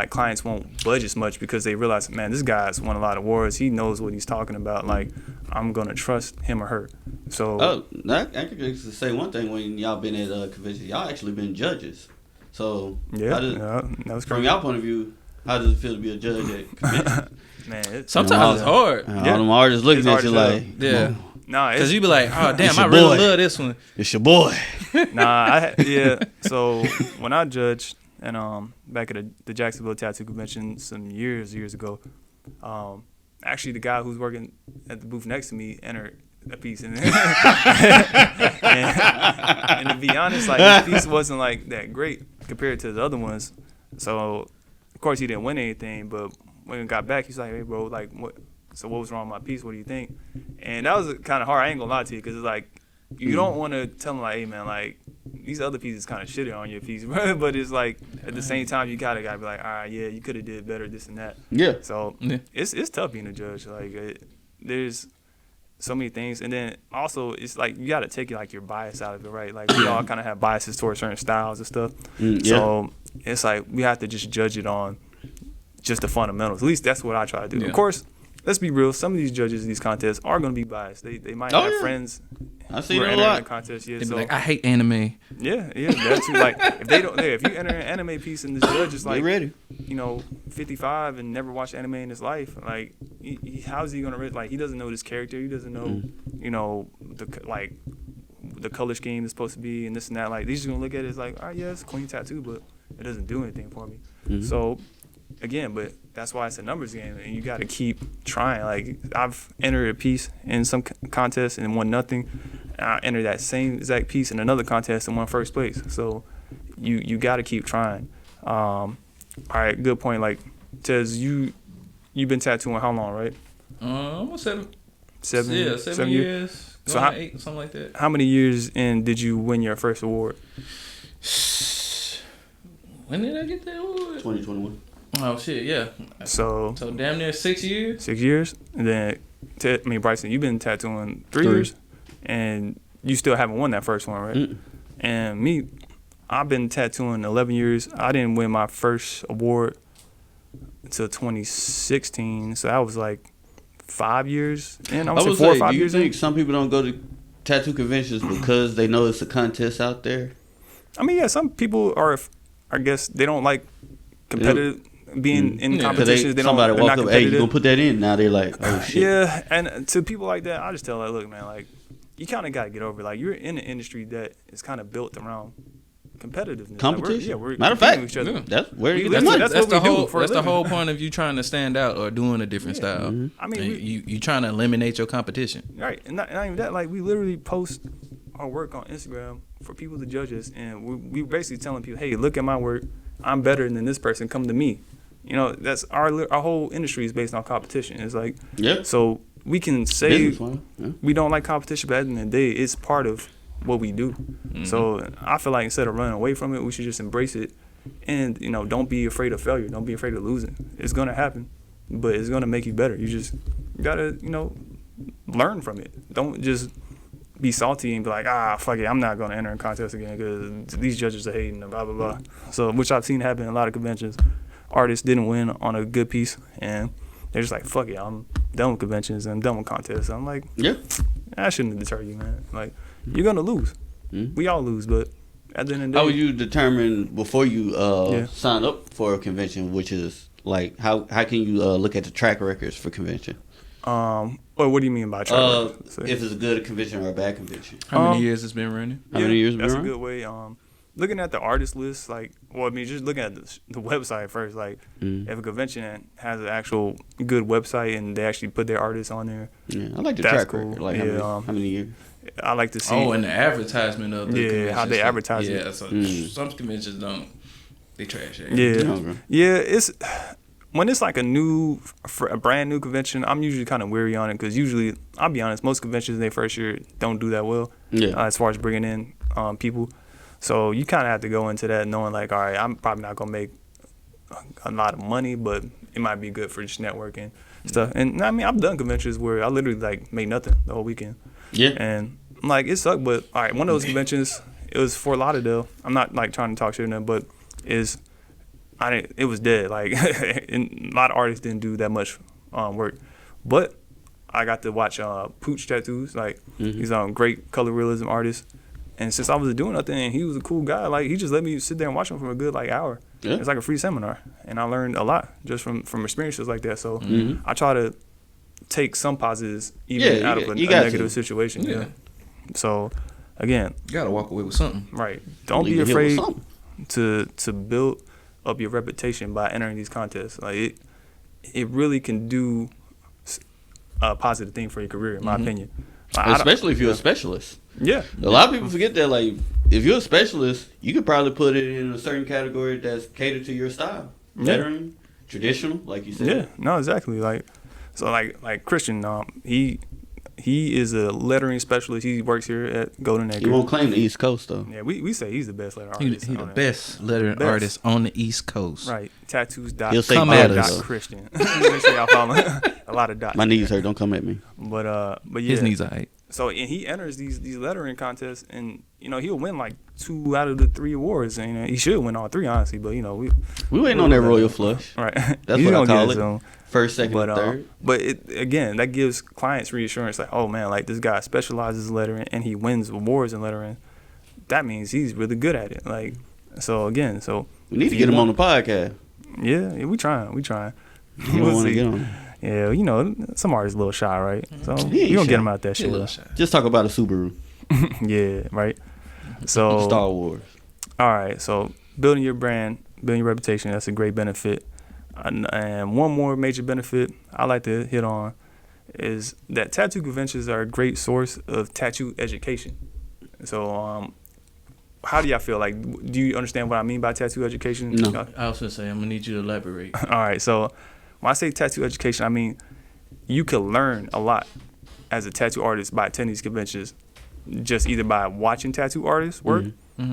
clients won't budge as much because they realize, man, this guy's won a lot of awards. He knows what he's talking about. Like I'm gonna trust him or her. So I could just say one thing. When y'all been at conventions, y'all actually been judges. So yeah, that was from crazy. y'all point of view, how does it feel to be a judge at conventions? Man, Sometimes it's hard. All them artists looking It's at hard you to like, Yeah, nah, because it's, you be like, oh damn, It's I your really boy. love this one. it's your boy. yeah. So when I judged, and back at the Jacksonville Tattoo Convention some years ago, actually the guy who's working at the booth next to me entered a piece, and to be honest, like his piece wasn't like that great compared to the other ones. So of course he didn't win anything, but when he got back, he's like, "Hey, bro, like what? So what was wrong with my piece? What do you think?" And that was kind of hard. I ain't gonna lie to you, because it's like you don't want to tell him like, "Hey, man, like these other pieces kind of shitted on your piece," bro. But it's like at the same time you gotta be like, "All right, yeah, you could have did better, this and that." Yeah. So Yeah. it's tough being a judge. Like there's so many things, and then also it's like you gotta take like your bias out of it, right? Like we all kind of have biases towards certain styles and stuff. Yeah. So it's like we have to just judge it on just the fundamentals. At least that's what I try to do. Yeah. Of course, let's be real. Some of these judges in these contests are going to be biased. They might Oh, have yeah. friends I see who are it a entering lot. the contest. Yeah, They'd be so like, I hate anime. yeah, that's like if they don't, if you enter an anime piece and this judge is Get like, ready. 55 and never watched anime in his life, like, how's he gonna like? He doesn't know this character. He doesn't know, the color scheme is supposed to be and this and that. Like, he's just gonna look at it as like, all right, yeah, it's a clean tattoo, but it doesn't do anything for me. Mm-hmm. So, again, but that's why it's a numbers game, and you got to keep trying. Like, I've entered a piece in some contest and won nothing. And I entered that same exact piece in another contest and won first place. So, you got to keep trying. All right, good point. Like, Tez, you've been tattooing how long, right? Almost 7 7 years. So Going how- on 8, something like that. How many years in did you win your first award? When did I get that award? 2021. Oh shit, yeah. So So damn near 6 years. 6 years, and then Bryson, you've been tattooing 3 years, and you still haven't won that first one, right? Mm-mm. And me, I've been tattooing 11 years. I didn't win my first award until 2016, so that was like 5 years. And I I would say would 4 or say, 5 do you years. think some people don't go to tattoo conventions because they know it's a contest out there? I mean, yeah, some people are. I guess they don't like competitive being in Yeah. competitions. They don't. Somebody They're walk not up, hey, you competitive. gonna put that in? Now they're like, oh shit. Yeah, and to people like that, I just tell like, look, man, like, you kind of got to get over it. Like, you're in an industry that is kind of built around competitiveness. Competition. Like, we're Matter of competing fact, with each other. that's where you We get live- money. that's That's what the we do whole. for a That's the living. whole point of you trying to stand out or doing a different style. I mean, And you trying to eliminate your competition. Right, and not even that. Like, we literally post our work on Instagram for people to judge us, and we basically telling people, hey, look at my work. I'm better than this person. Come to me. That's our whole industry is based on competition. It's like, Yeah. so we can say Business one. Yeah. we don't like competition, but at the end of the day, it's part of what we do. Mm-hmm. So I feel like instead of running away from it, we should just embrace it, and don't be afraid of failure. Don't be afraid of losing. It's gonna happen, but it's gonna make you better. You gotta learn from it. Don't just be salty and be like, fuck it, I'm not gonna enter a contest again because these judges are hating and blah blah blah. So, which I've seen happen in a lot of conventions. Artists didn't win on a good piece, and they're just like, fuck it, I'm done with conventions and I'm done with contests. I'm like, Yeah. that shouldn't deter you, man. Like, you're gonna lose. Mhm. We all lose, but at the end of the How day, would you determine before you Yeah. sign up for a convention, which is like how can you look at the track records for convention? or what do you mean by track record? So, If it's a good convention or a bad convention. How many Um, years it's been running? How many years That's been a around? good way. Looking at the artist list, just looking at the website first. Like, Mm. if a convention has an actual good website and they actually put their artists on there, Yeah, I like the That's track cool. record. Like Yeah, how many years? I like to see. Oh, and the advertisement of the Yeah, convention how they stuff. advertise it. Yeah, so some conventions don't. They trash it. Yeah, Okay. yeah. It's when it's like a brand new convention. I'm usually kind of weary on it because usually, I'll be honest, most conventions in their first year don't do that well. Yeah. As far as bringing in people, so you kind of have to go into that knowing like, all right, I'm probably not gonna make a lot of money, but it might be good for just networking stuff. And I mean, I've done conventions where I literally like made nothing the whole weekend. Yeah. And like, it sucked, but all right, one of those conventions, it was Fort Lauderdale. I'm not like trying to talk shit in there, but it was dead. Like, and a lot of artists didn't do that much work, but I got to watch Pooch Tattoos. Like, he's a great color realism artist, and since I was doing nothing, and he was a cool guy. Like, he just let me sit there and watch him for a good hour. Yeah. It's like a free seminar, and I learned a lot just from experiences like that. So Mm-hmm. I try to take some positives even Yeah, out you of a got negative to. situation. Yeah. So again, You gotta walk away with something. right. Don't be Leave it here with afraid something. to build up your reputation by entering these contests. Like, it really can do a positive thing for your career, in my opinion. Like, I don't- Especially if you're a specialist. yeah. A lot of people forget that, like, if you're a specialist, you could probably put it in a certain category that's catered to your style. Yeah. Veteran, traditional, like you said. Yeah, no, exactly. Like, so like Christian, he is a lettering specialist. He works here at Golden He Acre. won't claim the East Coast, though. Yeah, we say he's the best letter He artist. the on it. best lettering Best. artist on the East Coast. Right. Tattoos. Dot, He'll say Come at butters, us. though. Christian. Make sure y'all follow a lot of dots. My knees hurt. Don't come at me. But yeah. His knees are right. So and he enters these lettering contests, and he'll win like 2 out of the 3 awards, and he should win all 3 honestly. But we waiting on that royal flush. Right? That's He's what I gonna call get it. soon. First, second, But and third. but again, that gives clients reassurance, like, oh man, like this guy specializes in lettering and he wins awards in lettering. That means he's really good at it. Like, so again, We need to get him on the podcast. Yeah, we trying. You don't We'll want to see. get on. Yeah, some artists a little shy, right? So He ain't we gonna shy. get him out that He a little shit. shy. Just talk about a Subaru. Yeah, right. So Star Wars. all right, so building your brand, building your reputation, that's a great benefit. And one more major benefit I like to hit on is that tattoo conventions are a great source of tattoo education. So, how do y'all feel? Like, do you understand what I mean by tattoo education? No. I was gonna say I'm gonna need you to elaborate. All right, so when I say tattoo education, I mean you can learn a lot as a tattoo artist by attending these conventions, just either by watching tattoo artists work,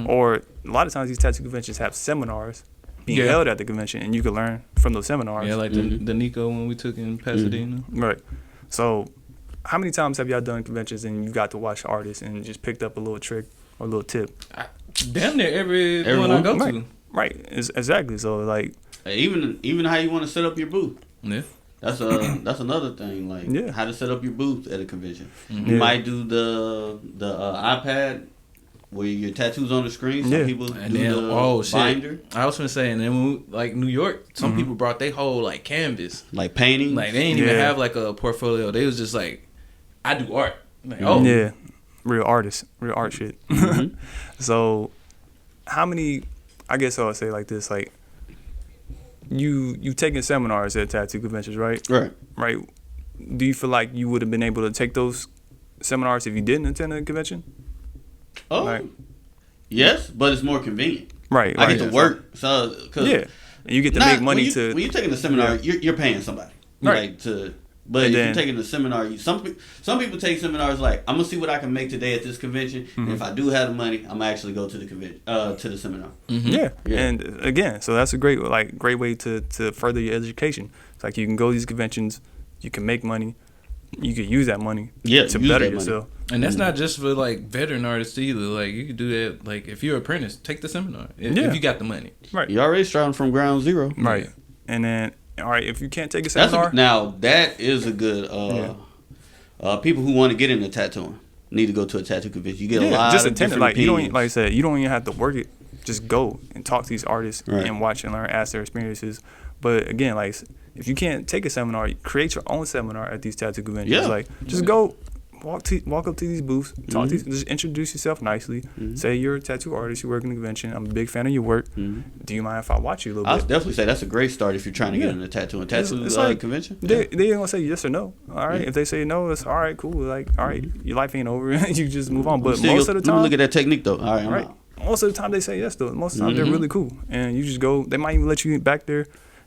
or a lot of times these tattoo conventions have seminars being Yeah. held at the convention, and you can learn from those seminars. Yeah, like the Nico one we took in Pasadena. Right. So, how many times have y'all done conventions and you got to watch artists and just picked up a little trick or a little tip? Damn near every one Everyone? I go Right. to. Right. Exactly. So, like, Even how you want to set up your booth. Yeah. That's another thing. Like Yeah. how to set up your booth at a convention. Mhm. You Yeah. might do the iPad where your tattoos on the screen. Some Yeah. people And do then the binder, I was gonna say, and then when like New York, some people brought their whole like canvas. like painting. Like they didn't even Yeah. have like a portfolio. They was just like, I do art. Like, oh yeah, real artists, real art shit. So, how many? I guess I would say like this: like, you've taken seminars at tattoo conventions, right? right. Right. Do you feel like you would have been able to take those seminars if you didn't attend a convention? Oh, Like- yes, but it's more convenient. Right. I right. get to work, so cause Yeah, and you get to make money when you're taking a seminar, you're paying somebody, Right. Like to. But And if then- you're taking a seminar, some people take seminars like I'm gonna see what I can make today at this convention, and if I do have the money, I'm gonna actually go to the convention, to the seminar. Yeah. Yeah. And again, so that's a great way to further your education. It's like you can go to these conventions, you can make money, you can use that money Yeah, to use better that money. yourself. And that's not just for like veteran artists either. Like you could do that. Like if you're an apprentice, take the seminar Yeah. if you got the money. Right. You're already starting from ground zero. Right. Yeah. And then all right, if you can't take a That's seminar, now that is a good. People who want to get into tattooing need to go to a tattoo convention. You get a lot just of attend it. different Like you don't opinions. like I said, you don't even have to work it. Just go and talk to these artists Right. and watch and learn, ask their experiences. But again, like if you can't take a seminar, create your own seminar at these tattoo conventions. Yeah. Like just go walk up to these booths, talk to just introduce yourself nicely. Say you're a tattoo artist, you work in the convention. I'm a big fan of your work. Do you mind if I watch you a little I'll bit? definitely say that's a great start if you're trying to get Yeah. into tattooing. It's Tattoo like convention. They ain't gonna say yes or no. All right, if they say no, it's all right, cool. Like all right, your life ain't over. You just move on. But Still, most of the let me time, look at that technique though. All right, I'm right? out. Most of the time they say yes though. Most of the time they're really cool, and you just go. They might even let you back there.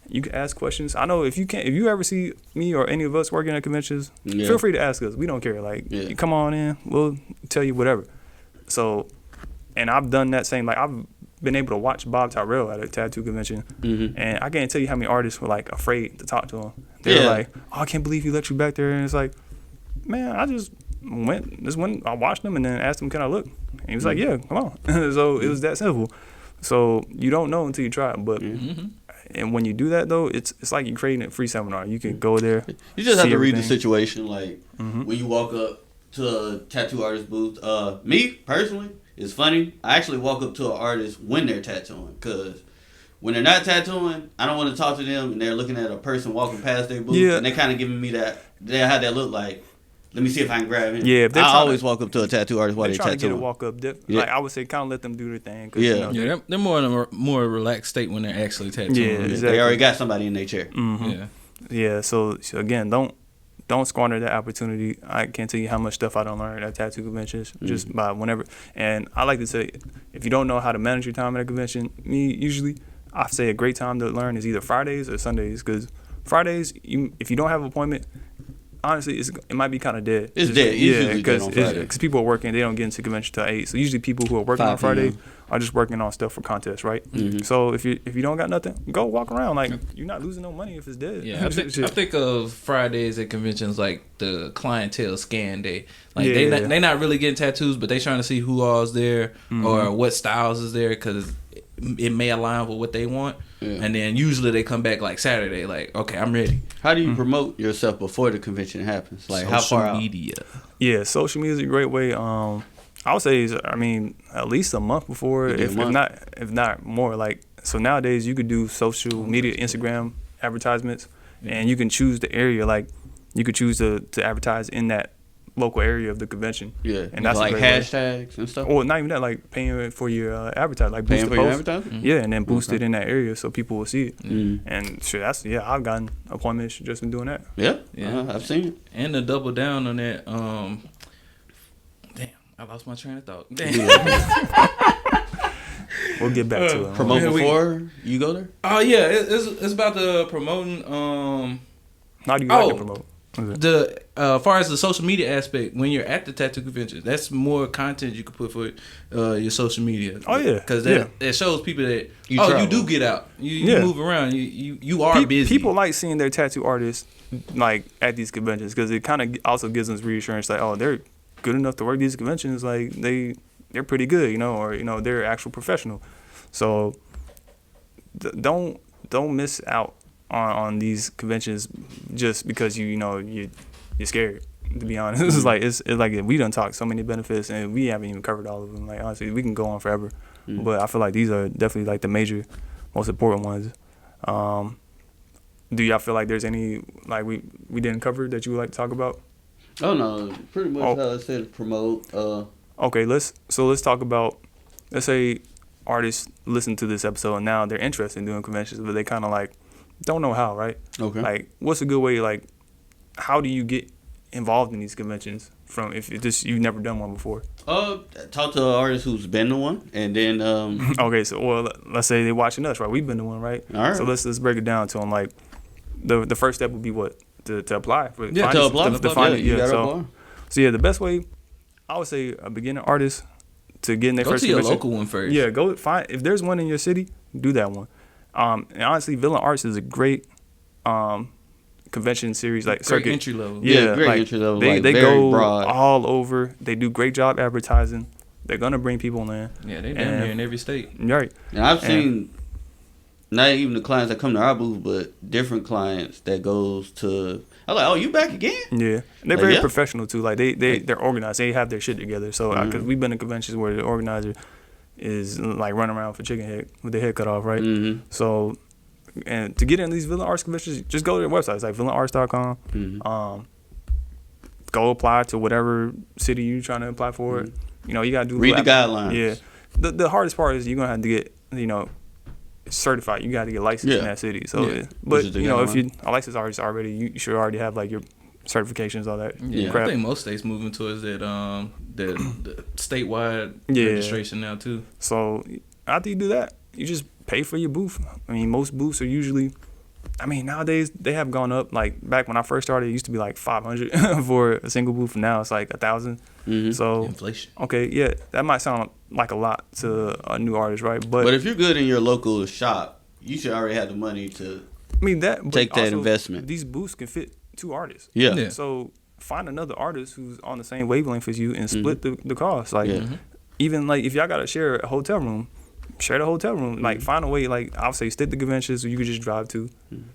You can ask questions. I know if you ever see me or any of us working at conventions, Yeah. feel free to ask us. We don't care. Like Yeah. you come on in, we'll tell you whatever. So, and I've done that same. Like I've been able to watch Bob Tyrell at a tattoo convention, and I can't tell you how many artists were like afraid to talk to him. They're Yeah. like, "Oh, I can't believe he let you back there," and it's like, man, I just went. I watched him and then asked him, "Can I look?" And he was like, "Yeah, come on." So it was that simple. So you don't know until you try it, but and when you do that though, it's like you're creating a free seminar. You can go there. You just have see to read the everything. situation. Like when you walk up to a tattoo artist booth. Me personally, it's funny. I actually walk up to an artist when they're tattooing, because when they're not tattooing, I don't want to talk to them, and they're looking at a person walking past their booth, Yeah. and they kind of giving me that. They have that look like, let me see if I can grab him. Yeah, if they're I trying to- always walk up to a tattoo artist while They're they're trying to get a tattooing. walk up. Yeah. Like I would say, kind of let them do their thing. 'Cause, Yeah. You know, Yeah, they're more in a more relaxed state when they're actually tattooing. Yeah, They exactly. already got somebody in their chair. Yeah. Yeah, so again, don't squander that opportunity. I can't tell you how much stuff I don't learn at tattoo conventions just by whenever. And I like to say, if you don't know how to manage your time at a convention, usually I say a great time to learn is either Fridays or Sundays, because Fridays, if you don't have an appointment, honestly, it might be kind of dead. It's dead. It's usually dead because on Friday. because people are working, they don't get into convention till 8. So usually people who are working on 5 Friday p.m. are just working on stuff for contests, right? Mhm. So if you don't got nothing, go walk around. Like you're not losing no money if it's dead. Yeah, I think of Fridays at conventions like the clientele scan day. Like Yeah. they not really getting tattoos, but they trying to see who all's there or what styles is there because it may align with what they want. Yeah. And then usually they come back like Saturday, like, okay, I'm ready. How do you promote yourself before the convention happens? Like how Social far out? media. Yeah, social media is a great way. I would say, at least a month before, You do a if month? not more. Like, so nowadays you could do social media, Instagram advertisements, and you can choose the area. Like, you could choose to advertise in that local area of the convention. Yeah, And that's a like great way. hashtags and stuff. Or not even that, like paying for your advertising, like Paying boost for the your post. advertising. Yeah, and then boost Okay. it in that area so people will see it. Mm. And sure, I've gotten appointments just in doing that. Yeah, Yeah. I've seen it. And to double down on that, damn, I lost my train of thought. Damn. We'll get back to it. Promote Yeah, before you go there. Oh yeah, it's about the promoting. How do you like to Oh. promote? The far as the social media aspect, when you're at the tattoo convention, that's more content you can put for your social media. Oh, yeah. because Yeah. it shows people that You you travel. do get out, you Yeah. move around, you are busy. People like seeing their tattoo artists like at these conventions because it kind of also gives them reassurance like, oh, they're good enough to work these conventions. Like they're pretty good, or they're actual professional. So don't miss out on these conventions just because you're scared. To be honest, it's like it's like we done talked so many benefits and we haven't even covered all of them. Like honestly, we can go on forever, but I feel like these are definitely like the major, most important ones. Do y'all feel like there's any like we didn't cover that you would like to talk about? Oh no, pretty much Oh. how I said promote. Okay, let's talk about, let's say artists listen to this episode and now they're interested in doing conventions, but they kind of like don't know how, right? Okay. Like, what's a good way? Like, how do you get involved in these conventions from if you've never done one before? Talk to an artist who's been to one, and then Okay, so let's say they're watching us, right? We've been to one, right? All right. So let's break it down to them. Like, the first step would be what to apply for Yeah, find to it- apply. to find it. you Yeah. gotta So apply. so yeah, the best way I would say a beginner artist to get in their Go first to your convention. local one first. Yeah, go find if there's one in your city, do that one. And honestly, Villain Arts is a great convention series like Great circuit. entry level. Yeah, great like, entry level, They like, they very go broad. all over. They do great job advertising. They're gonna bring people in. Yeah, they down And- there in every state. Right. And I've And- seen not even the clients that come to our booth, but different clients that goes to. I'm like, oh, you back again? Yeah, they're Like, very yeah. professional too. Like they're organized. They have their shit together. So because we've been to conventions where the organizer is like running around for chicken head with their head cut off, right? Mm-hmm. So, and to get in these Villain Arts conventions, just go to their website. It's like villainarts.com. Mm-hmm. Go apply to whatever city you're trying to apply for. You know, you gotta do Read the little guidelines. Yeah, the hardest part is you're gonna have to get certified. You got to get licensed in Yeah. that city. So, Yeah. but Which is the if guideline. you a licensed artist already, you should already have like your certifications, all that Yeah, crap. I think most states moving towards that the statewide Yeah. registration now too. So after you do that, you just pay for your booth. I mean, most booths are usually, nowadays they have gone up. Like back when I first started, it used to be like $500 for a single booth. Now it's like $1,000. Mm-hmm. So Inflation. okay, yeah, that might sound like a lot to a new artist, right? But if you're good in your local shop, you should already have the money to. but take that also, investment. These booths can fit 2 artists. Yeah. Yeah. So find another artist who's on the same wavelength as you and split the cost. Like Yeah. even like if y'all gotta share a hotel room, share the hotel room. Like find a way. Like I'll say stick to conventions you could just drive to,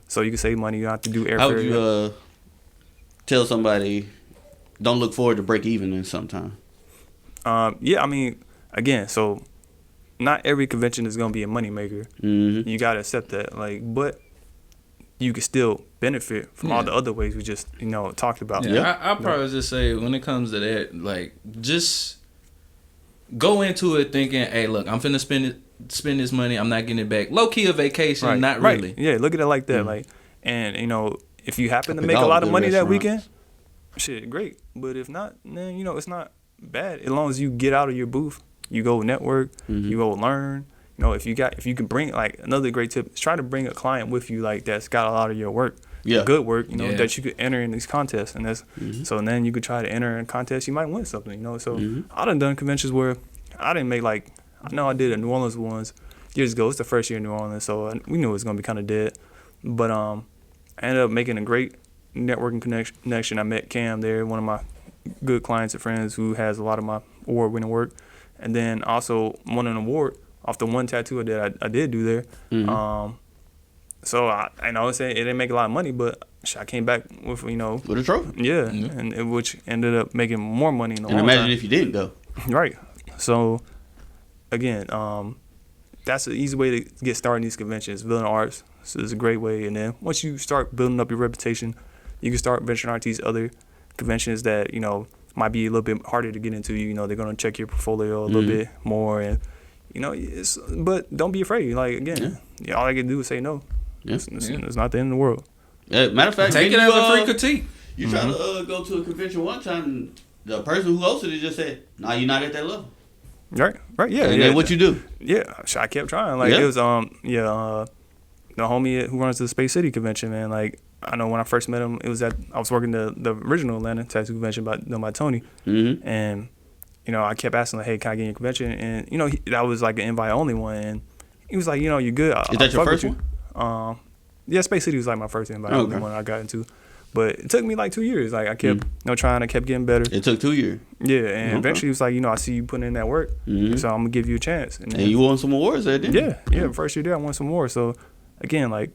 so you can save money. You don't have to do airfare. How would you tell somebody don't look forward to break even in sometime? Yeah, again, so not every convention is gonna be a moneymaker. Mm-hmm. You gotta accept that. Like, but you can still benefit from all Yeah. the other ways we just talked about. Yeah, Yeah. I'll probably just say when it comes to that, like just go into it thinking, hey, look, I'm finna spend this money. I'm not getting it back. Low key a vacation, Right, not right. really. Yeah, look at it like that. Like, and if you happen to Pick make a all lot of good money that restaurants. weekend, shit, great. But if not, then it's not bad. As long as you get out of your booth, you go network, you go learn. If you can bring like another great tip is try to bring a client with you like that's got a lot of your work. good work, you know, Yeah. that you could enter in these contests, and that's so. And then you could try to enter in a contest, you might win something, you know. So I done conventions where I didn't make like I know I did a New Orleans ones years ago. It's the first year in New Orleans, so we knew it was gonna be kind of dead, but I ended up making a great networking connection. I met Cam there, one of my good clients and friends who has a lot of my award-winning work, and then also won an award off the one tattoo I did do there. So I know it didn't make a lot of money, but I came back with With a trophy. yeah, and which ended up making more money in the And long imagine time. if you didn't go. Right. So again, that's an easy way to get started in these conventions. Building arts, so it's a great way. And then once you start building up your reputation, you can start venturing out to these other conventions that might be a little bit harder to get into. They're gonna check your portfolio a little bit more, and but don't be afraid. Like again, all I can do is say no. Yeah. It's not the end of the world. Matter of fact, Take it didn't as you, a free critique. You tried to go to a convention one time, and the person who hosted it just said, "Nah, you're not at that level." Right, yeah. And then what you do? Yeah, I kept trying. Like it was the homie who runs the Space City convention, man. Like I know when I first met him, I was working the original Atlanta tattoo convention by Tony, and I kept asking like, hey, can I get in your convention? And that was like an invite only one, and he was like, you're good. Is that your first one? Yeah, Space City was like my first invite only one I got into. But it took me like 2 years. Like I kept trying, I kept getting better. It took 2 years. Yeah, and eventually it was like, I see you putting in that work, so I'm gonna give you a chance. And you won some awards there, didn't you? Yeah. First year there, I won some more. So again, like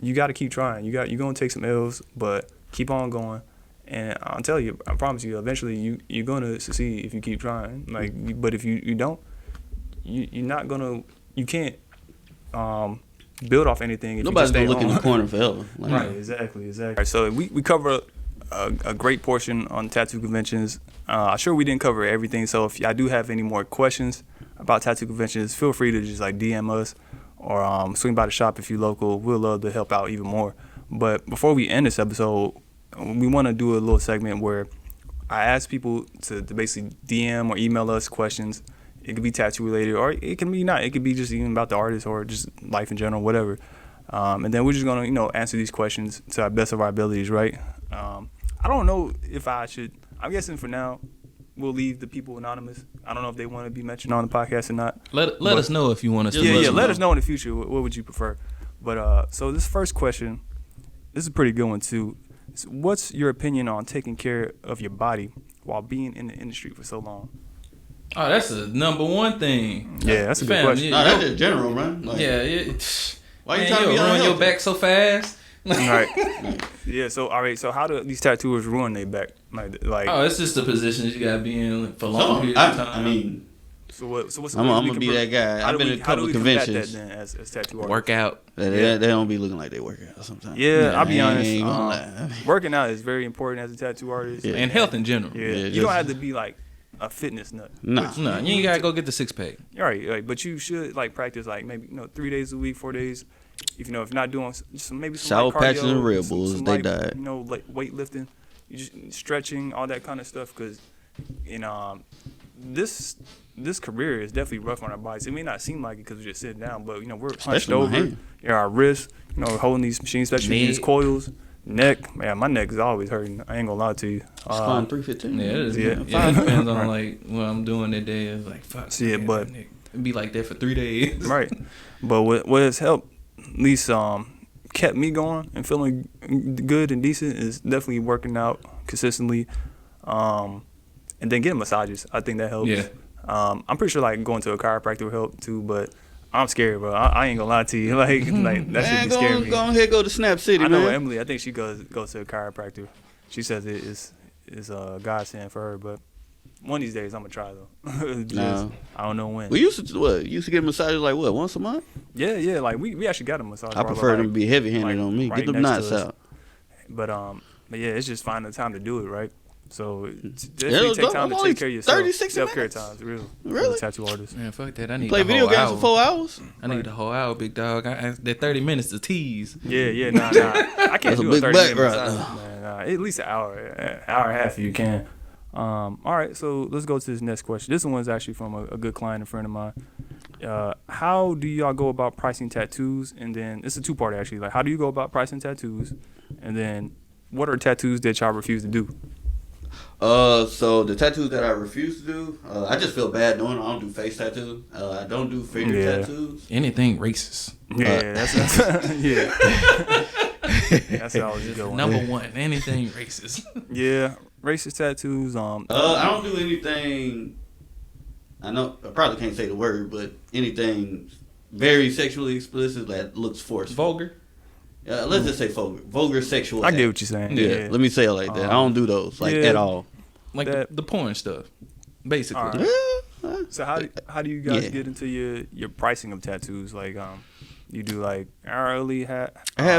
you got to keep trying. You're gonna take some L's, but keep on going. And I'll tell you, I promise you, eventually you're gonna succeed if you keep trying. Like, but if you don't, you're not gonna. You can't build off anything. If Nobody's you just gonna look stay in on. the corner forever. Like, Right, exactly. All right, so we cover a great portion on tattoo conventions. Sure, we didn't cover everything. So if I do have any more questions about tattoo conventions, feel free to just like DM us or swing by the shop if you're local. We'd love to help out even more. But before we end this episode, we want to do a little segment where I ask people to basically DM or email us questions. It could be tattoo related, or it can be not. It could be just even about the artist or just life in general, whatever. And then we're just gonna, answer these questions to our best of our abilities, right? I don't know if I should. I'm guessing for now, we'll leave the people anonymous. I don't know if they want to be mentioned on the podcast or not. Let us know if you want us to. Yeah. Let us know in the future. What would you prefer? But so this first question, this is a pretty good one too. What's your opinion on taking care of your body while being in the industry for so long? Oh, that's the number one thing. Yeah, that's a good question. No, that's just general, man. Like, Yeah. Why you Man, trying to be ruin your unhealthy? back so fast? All right. Yeah. So all right. So how do these tattooers ruin their back? Like. Oh, it's just the positions you gotta be in for long Some, periods of time. I mean, So what's I'm gonna be that guy. I've been in a couple of conventions. That then as tattoo artists? work out. They don't be looking like they work out sometimes. Yeah, I'll be I honest. ain't gonna lie. Working out is very important as a tattoo artist. Yeah. And health in general. Yeah. Yeah, You just- don't have to be like a fitness nut. Nah. No, you ain't gotta go get the 6-pack. Right. But you should like practice like maybe 3 days a week, 4 days. If you're not doing maybe some Sour light cardio, patches and Red Bulls, some they light, died. Like weightlifting, you just stretching, all that kind of stuff. Because this career is definitely rough on our bodies. It may not seem like it because we're just sitting down, but we're hunched Especially my over. hand. Our wrists, holding these machines, especially these Neck. coils. Neck, man, my neck is always hurting. I ain't gonna lie to you. Spawn 315. Yeah, it is. Yeah. Yeah, it depends on like what I'm doing that day. It's like fuck. Yeah, man, but- it'd be like that for 3 days. Right. But what has helped, at least kept me going and feeling good and decent, is definitely working out consistently, and then getting massages. I think that helps. Yeah. I'm pretty sure like going to a chiropractor will help too, but I'm scared, bro. I ain't gonna lie to you. Like that should be scaring me. Go ahead, go to Snap City, I know man. Emily. I think she goes to a chiropractor. She says it is a godsend for her, but one of these days I'm gonna try though. No. I don't know when. We used to get massages like what, once a month? Yeah. Like we actually got a massage. I prefer them to be heavy handed like, on me. right Get them next to knots us. out. But yeah, it's just finding the time to do it, right? So it's Yeah, definitely take time to only take care of yourself. 30, 60 Self-care minutes. times, real. Really? As a tattoo artist. Man, fuck that. I need Play the video whole games hour. for 4 hours? I need the whole hour, big dog. That 30 minutes to tease. Yeah, nah. I can't That's a do big 30 butt minutes right time, man. At least an hour and a half if you can. All right, so let's go to this next question. This one's actually from a good client, a friend of mine. how do y'all go about pricing tattoos? And then it's a two-part actually. Like, how do you go about pricing tattoos? And then, what are tattoos that y'all refuse to do? So the tattoos that I refuse to do, I just feel bad doing them. I don't do face tattoos. I don't do finger tattoos. Anything racist. Yeah, that's yeah. That's how I was going. Number one, anything racist. Yeah, racist tattoos. I don't do anything. I know I probably can't say the word, but anything very sexually explicit that looks forced. Vulgar. Let's just say vulgar sexual. I get what you're saying. Yeah, let me say it like that. I don't do those at all. Like the porn stuff, basically. Right. So how do you guys get into your pricing of tattoos? Like you do like hourly, half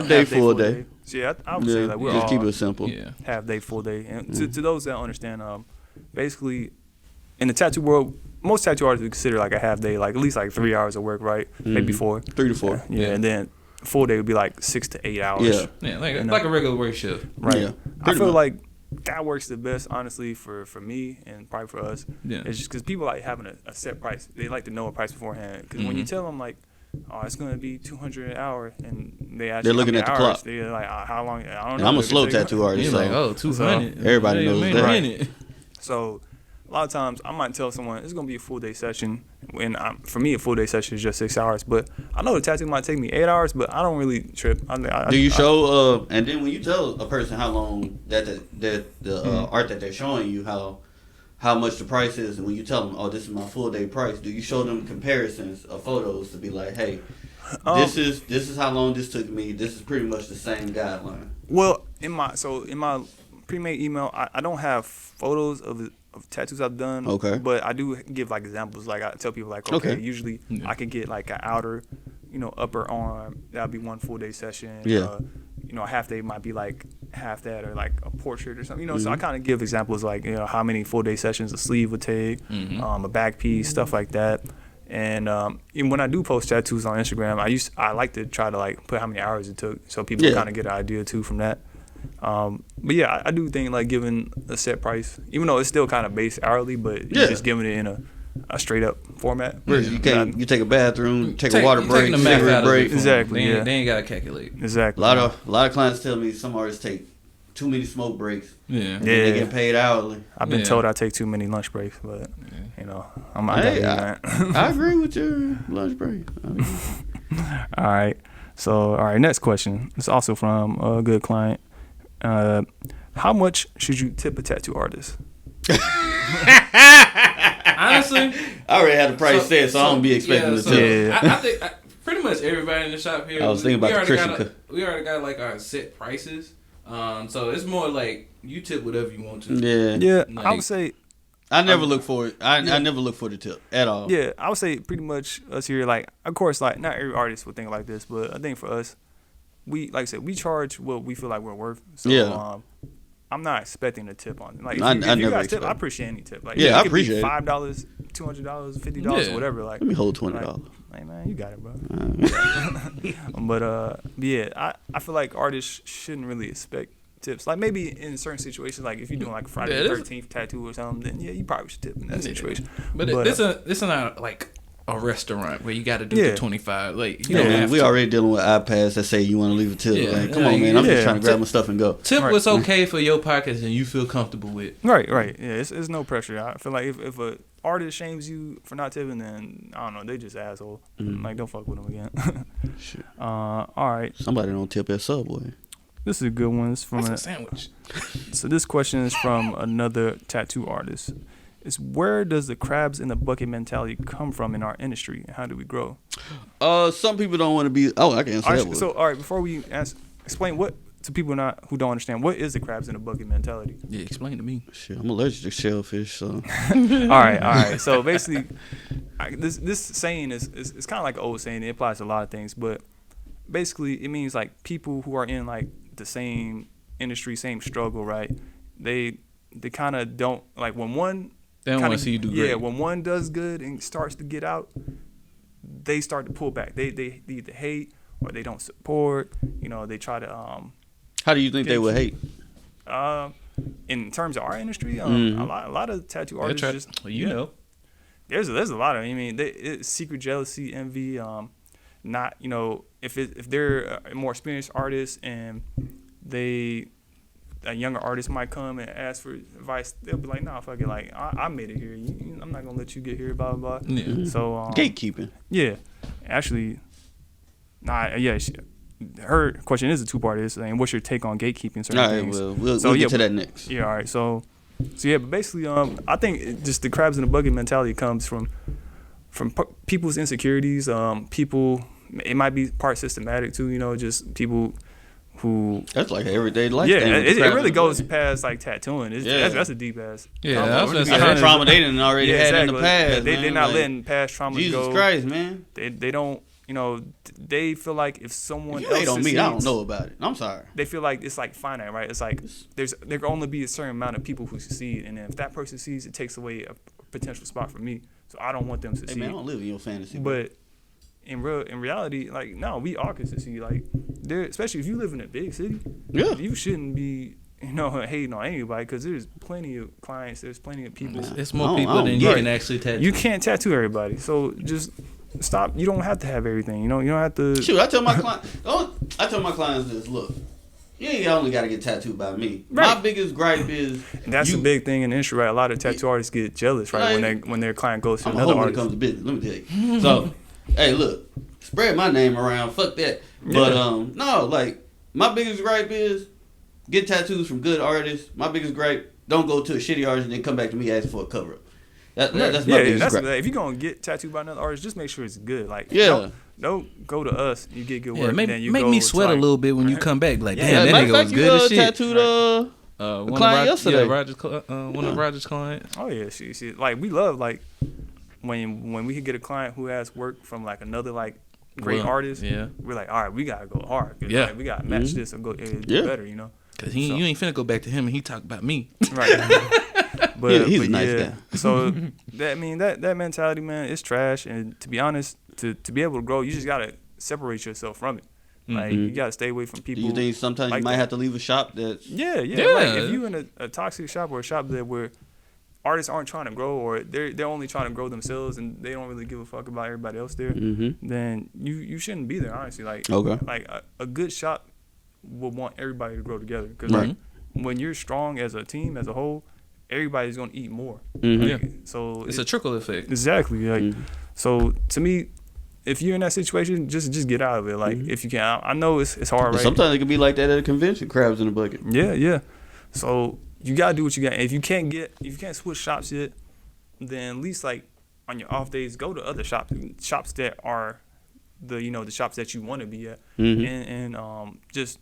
day, full day. So yeah, I would say like we're just all keep it simple. Yeah. half day, full day. And to those that don't understand, basically in the tattoo world, most tattoo artists would consider like a half day, like at least like 3 hours of work, right? Maybe 4. 3 to 4. Yeah, and then full day would be like 6 to 8 hours. Yeah, like a regular work shift. Right. Yeah, I feel like that works the best, honestly, for me and probably for us. Yeah. It's just because people like having a set price. They like to know a price beforehand. Because when you tell them like, oh, it's going to be $200 an hour, and they actually they're looking at the clock. They're like, how long? I don't know. And I'm a slow tattoo artist. You're So like, oh, 200. everybody knows that. Right. So a lot of times I might tell someone it's going to be a full day session. And for me, a full day session is just 6 hours. But I know the tattoo might take me 8 hours, but I don't really trip. Do you show? And then when you tell a person how long that the art that they're showing you, how much the price is, and when you tell them, oh, this is my full day price, do you show them comparisons of photos to be like, hey, this is how long this took me. This is pretty much the same guideline. Well, in my pre-made email, I don't have photos of tattoos I've done. Okay. But I do give like examples. Like I tell people like, okay. Usually I can get like an outer, upper arm. That'll be one full day session. Yeah. A half day might be like half that, or like a portrait or something. So I kind of give examples like how many full day sessions a sleeve would take, a back piece, stuff like that. And when I do post tattoos on Instagram, I like to try to like put how many hours it took, so people kind of get an idea too from that. But yeah, I do think like giving a set price, even though it's still kind of based hourly, but you're just giving it in a straight up format. You take a bathroom, take a water break, cigarette break. Exactly. They ain't gotta calculate. Exactly. A lot of clients tell me some artists take too many smoke breaks. Yeah. They get paid hourly. I've been told I take too many lunch breaks, but I agree with your lunch break. All right. So next question. It's also from a good client. How much should you tip a tattoo artist? Honestly, I already had the price set, so I don't be expecting the tip. I think pretty much everybody in the shop here. I was thinking about the Christian. We already got like our set prices. So it's more like you tip whatever you want to. Yeah. Like, I would say I never look for it. I never look for the tip at all. Yeah, I would say pretty much us here. Like, of course, like not every artist would think like this, but I think for us, we charge what we feel like we're worth. So, I'm not expecting a tip on it. Like, if you guys tip, I appreciate any tip. Like, I appreciate it. $5, $200, $50, whatever. Like, let me hold $20. Like, man, you got it, bro. But I feel like artists shouldn't really expect tips. Like maybe in certain situations, like if you're doing like Friday the 13th tattoo or something, then you probably should tip in that situation. But this is not like a restaurant where you got to do the 25. Like you don't have we already dealing with iPads that say you want to leave a tip. Yeah. Like, come on, man. I'm just trying to grab my stuff and go. Tip what's okay for your pockets and you feel comfortable with. Right. Yeah, it's no pressure. I feel like if a artist shames you for not tipping, then I don't know, they just asshole. Like, don't fuck with them again. Shit. All right. Somebody don't tip at Subway. This is a good one. It's from a sandwich. So this question is from another tattoo artist. It's where does the crabs in the bucket mentality come from in our industry, and how do we grow? Some people don't want to be. Oh, I can answer that one. So, all right, before we explain what to people who don't understand, what is the crabs in the bucket mentality? Yeah, explain to me. Shit, I'm allergic to shellfish, so. All right. So basically, this saying is kind of like an old saying. It applies to a lot of things, but basically, it means like people who are in like the same industry, same struggle, right? They kind of don't like when one. They don't want to see you do great. Yeah, when one does good and starts to get out, they start to pull back. They either hate or they don't support. They try to. How do you think they would hate? In terms of our industry, a lot of tattoo artists there's a lot of. I mean, it's secret jealousy, envy. Not if they're a more experienced artist and a younger artist might come and ask for advice, they'll be like, nah, fuck it, like I made it here. I'm not gonna let you get here, blah blah blah. Yeah. So Gatekeeping. Yeah, actually, her question is a two-part. Is saying, what's your take on gatekeeping certain All right, things? well, we'll get to that next. Yeah, all right. So yeah, but basically, I think just the crabs in the bucket mentality comes from people's insecurities. People, it might be part systematic too. Just people who. That's like an everyday life. Yeah, thing it really goes past like tattooing. That's a deep ass. Yeah, I was gonna say, That trauma they didn't already had in the past. They're not letting past traumas Jesus go. Jesus Christ, man. They don't. They feel like if someone If else you hate on me, succeeds, I don't know about it. I'm sorry. they feel like it's like finite, right? It's like there can only be a certain amount of people who succeed, and then if that person succeeds, it takes away a potential spot for me. So I don't want them to Hey succeed. man, I don't live in your fantasy. Bro. But in reality, like no, we all can succeed. Like especially if you live in a big city, Yeah. you shouldn't be hating on anybody because there's plenty of clients, there's plenty of people. It's more I people don't than you right. can actually tattoo. You can't tattoo everybody, so just stop. You don't have to have everything. You don't have to. Shoot, I tell my clients this. Look, you ain't only got to get tattooed by me. Right. My biggest gripe is And that's a big thing in the industry, right? A lot of tattoo artists get jealous, right? When their client goes to I'm a another hoe when it artist. comes to business. Let me tell you. So, hey, look, spread my name around. Fuck that. But no, like my biggest gripe is get tattoos from good artists. My biggest gripe, don't go to a shitty artist and then come back to me asking for a cover up. That's my biggest gripe. If you're gonna get tattooed by another artist, just make sure it's good. Like, Yeah. don't go to us. You get good Yeah, work. make and then you make go me to, sweat like, a little bit when you come back. Like, Yeah, damn, that Matter nigga of was fact, good as shit. tattooed One client of yesterday. one of Roger's clients. Oh yeah, she like we love like when we could get a client who has work from like another like great artist. Yeah, We're like, all right, we gotta go hard. Yeah. Like, we gotta match this and go do Yeah. better. cause you ain't finna go back to him and he talk about me. Right. But He's a nice guy. So that mentality, man, it's trash. And to be honest, to be able to grow, you just gotta separate yourself from it. Like you gotta stay away from Do people. you think sometimes like you might that. have to leave a shop that's Yeah. Yeah. Like if you in a toxic shop or a shop where artists aren't trying to grow or they're only trying to grow themselves and they don't really give a fuck about everybody else there, then you shouldn't be there. Honestly, like Okay. like a good shop will want everybody to grow together because Right. like when you're strong as a team as a whole, everybody's gonna eat more. Mhm. Like, so It's a trickle effect. exactly like so to me. If you're in that situation, just get out of it. Like if you can, I know it's hard, right? Sometimes it can be like that at a convention, crabs in a bucket. Yeah. So you gotta do what you got. If you can't switch shops yet, then at least like on your off days, go to other shops that are the shops that you want to be at, and just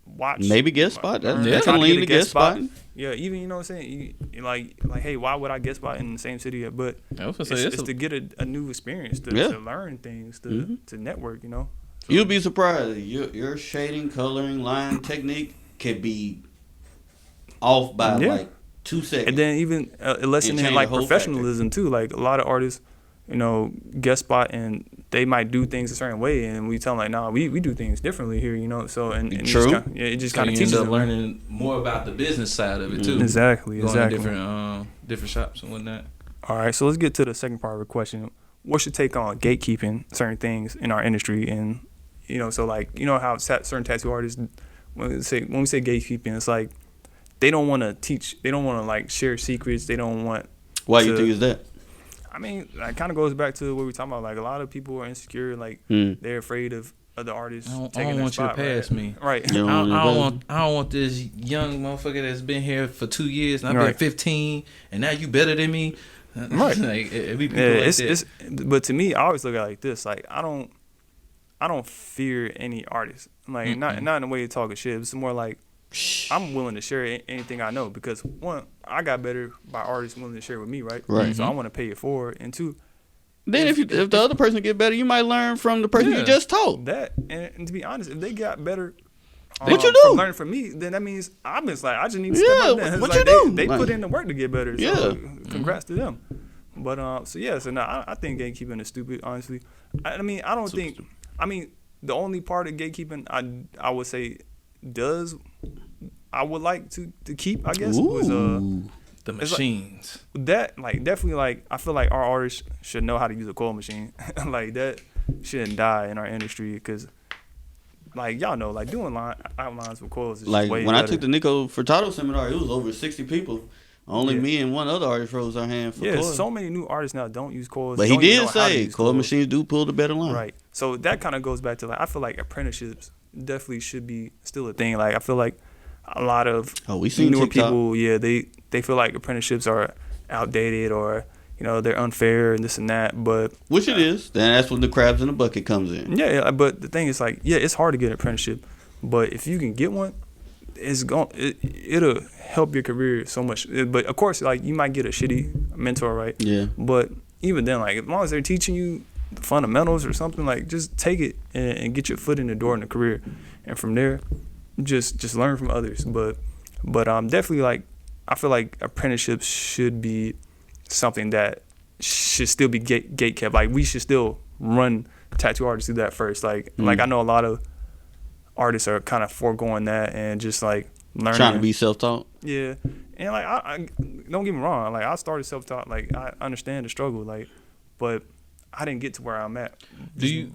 watch. Maybe guest spot. That's Try to definitely get in a the guest spot. Yeah, even you know what I'm saying. Like hey, why would I guest spot in the same city? But I was gonna say it's to get a new experience, to learn things, to network. So, You'll be surprised. Your shading, coloring, line technique can be off by like 2 seconds. And then even a lesson change in like the whole professionalism too. Like a lot of artists, guest spot and they might do things a certain way, and we tell them like, nah, we do things differently here. So and True. it just So kind of you teaches end up them. learning more about the business side of it too. Exactly. Going to different shops and whatnot. All right, so let's get to the second part of the question. What's your take on gatekeeping certain things in our industry? And so like how certain tattoo artists when we say gatekeeping, it's like they don't want to teach, they don't want to like share secrets, they don't want. Why you think is that? I mean, that kind of goes back to what we were talking about. Like a lot of people are insecure, like they're afraid of other artists I taking don't their want you to spot, pass right? me. Right. You I don't don't want this young motherfucker that's been here for 2 years and I've been Right. 15 and now you better than me. Right. Like it be people Yeah, like that. but to me, I always look at it like this. Like I don't fear any artist. Like not in the way of talking shit. It's more like I'm willing to share anything I know because one, I got better by artists willing to share with me, right? Right. So I want to pay it forward, and two, Then if the other person get better, you might learn from the person you just taught. that and to be honest, if they got better. What you from do? learning from me, then that means I'm just like I just need to step up. Then. It's what like you do? They Like- put in the work to get better. So Yeah. congrats to them. But I think gatekeeping is stupid. Honestly, I mean I don't think. stupid. I mean the only part of gatekeeping I would say I would like to keep, I guess, was The it's machines. that like definitely like I feel like our artists should know how to use a coil machine. Like that shouldn't die in our industry because like y'all know like doing outlines with coils is Like just way when better. I took the Nico Furtado seminar, it was over 60 people. Only me and one other artist rose our hand for coil. So many new artists now don't use coils. But he don't even did know how to say use coil coils. machines do pull the better line. Right. So that kind of goes back to like I feel like apprenticeships definitely should be still a thing. Like I feel like a lot of We seen newer TikTok. people, they feel like apprenticeships are outdated or they're unfair and this and that. But Which it is. Then that's when the crabs in the bucket comes in. yeah, but the thing is like it's hard to get an apprenticeship, but if you can get one, it'll help your career so much. But of course, like you might get a shitty mentor, right? Yeah. But even then, like as long as they're teaching you the fundamentals or something, like just take it and get your foot in the door in the career, and from there, just learn from others. But definitely like I feel like apprenticeships should be something that should still be gate kept. Like we should still run tattoo artists through that first. Like I know a lot of artists are kind of foregoing that and just like learning. Trying to be self-taught. Yeah, and like I don't get me wrong. Like I started self-taught. Like I understand the struggle. Like, but I didn't get to where I'm at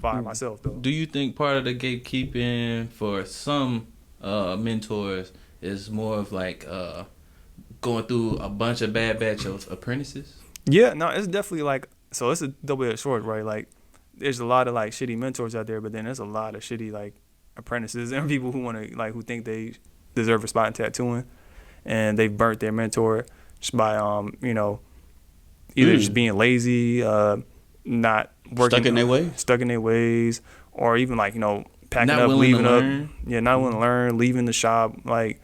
by myself though. Do you think part of the gatekeeping for some mentors is more of like going through a bunch of bad batch of apprentices? Yeah, no, it's definitely like so. It's a double-edged sword, right? Like, there's a lot of like shitty mentors out there, but then there's a lot of shitty like apprentices and people who want to like who think they deserve a spot in tattooing, and they've burnt their mentor just by either just being lazy, not working, stuck in their ways, or even like packing not up, leaving up, not willing to learn, leaving the shop like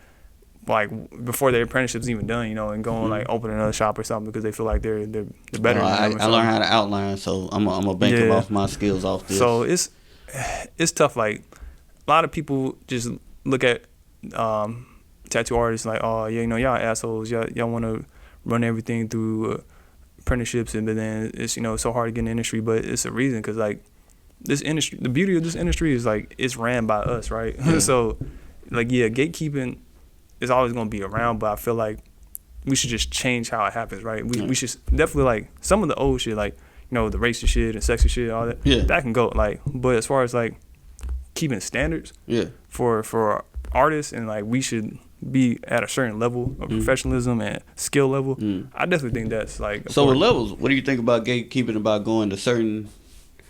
before their apprenticeship's even done, and going like open another shop or something because they feel like they're better. I learned how to outline, so I'm gonna bank them off my skills off this. So it's tough. Like a lot of people just look at tattoo artists like, oh yeah, y'all assholes, y'all want to run everything through apprenticeships, and then it's so hard to get in the industry, but it's a reason because like this industry, the beauty of this industry is like it's ran by us, right? Yeah. So like gatekeeping is always going to be around, but I feel like we should just change how it happens, right? We should definitely like some of the old shit, like the racist shit and sexist shit, all that. Yeah. That can go, like, but as far as like keeping standards, for artists, and like we should be at a certain level of professionalism and skill level. I definitely think that's like. So with levels, what do you think about gatekeeping, about going to certain,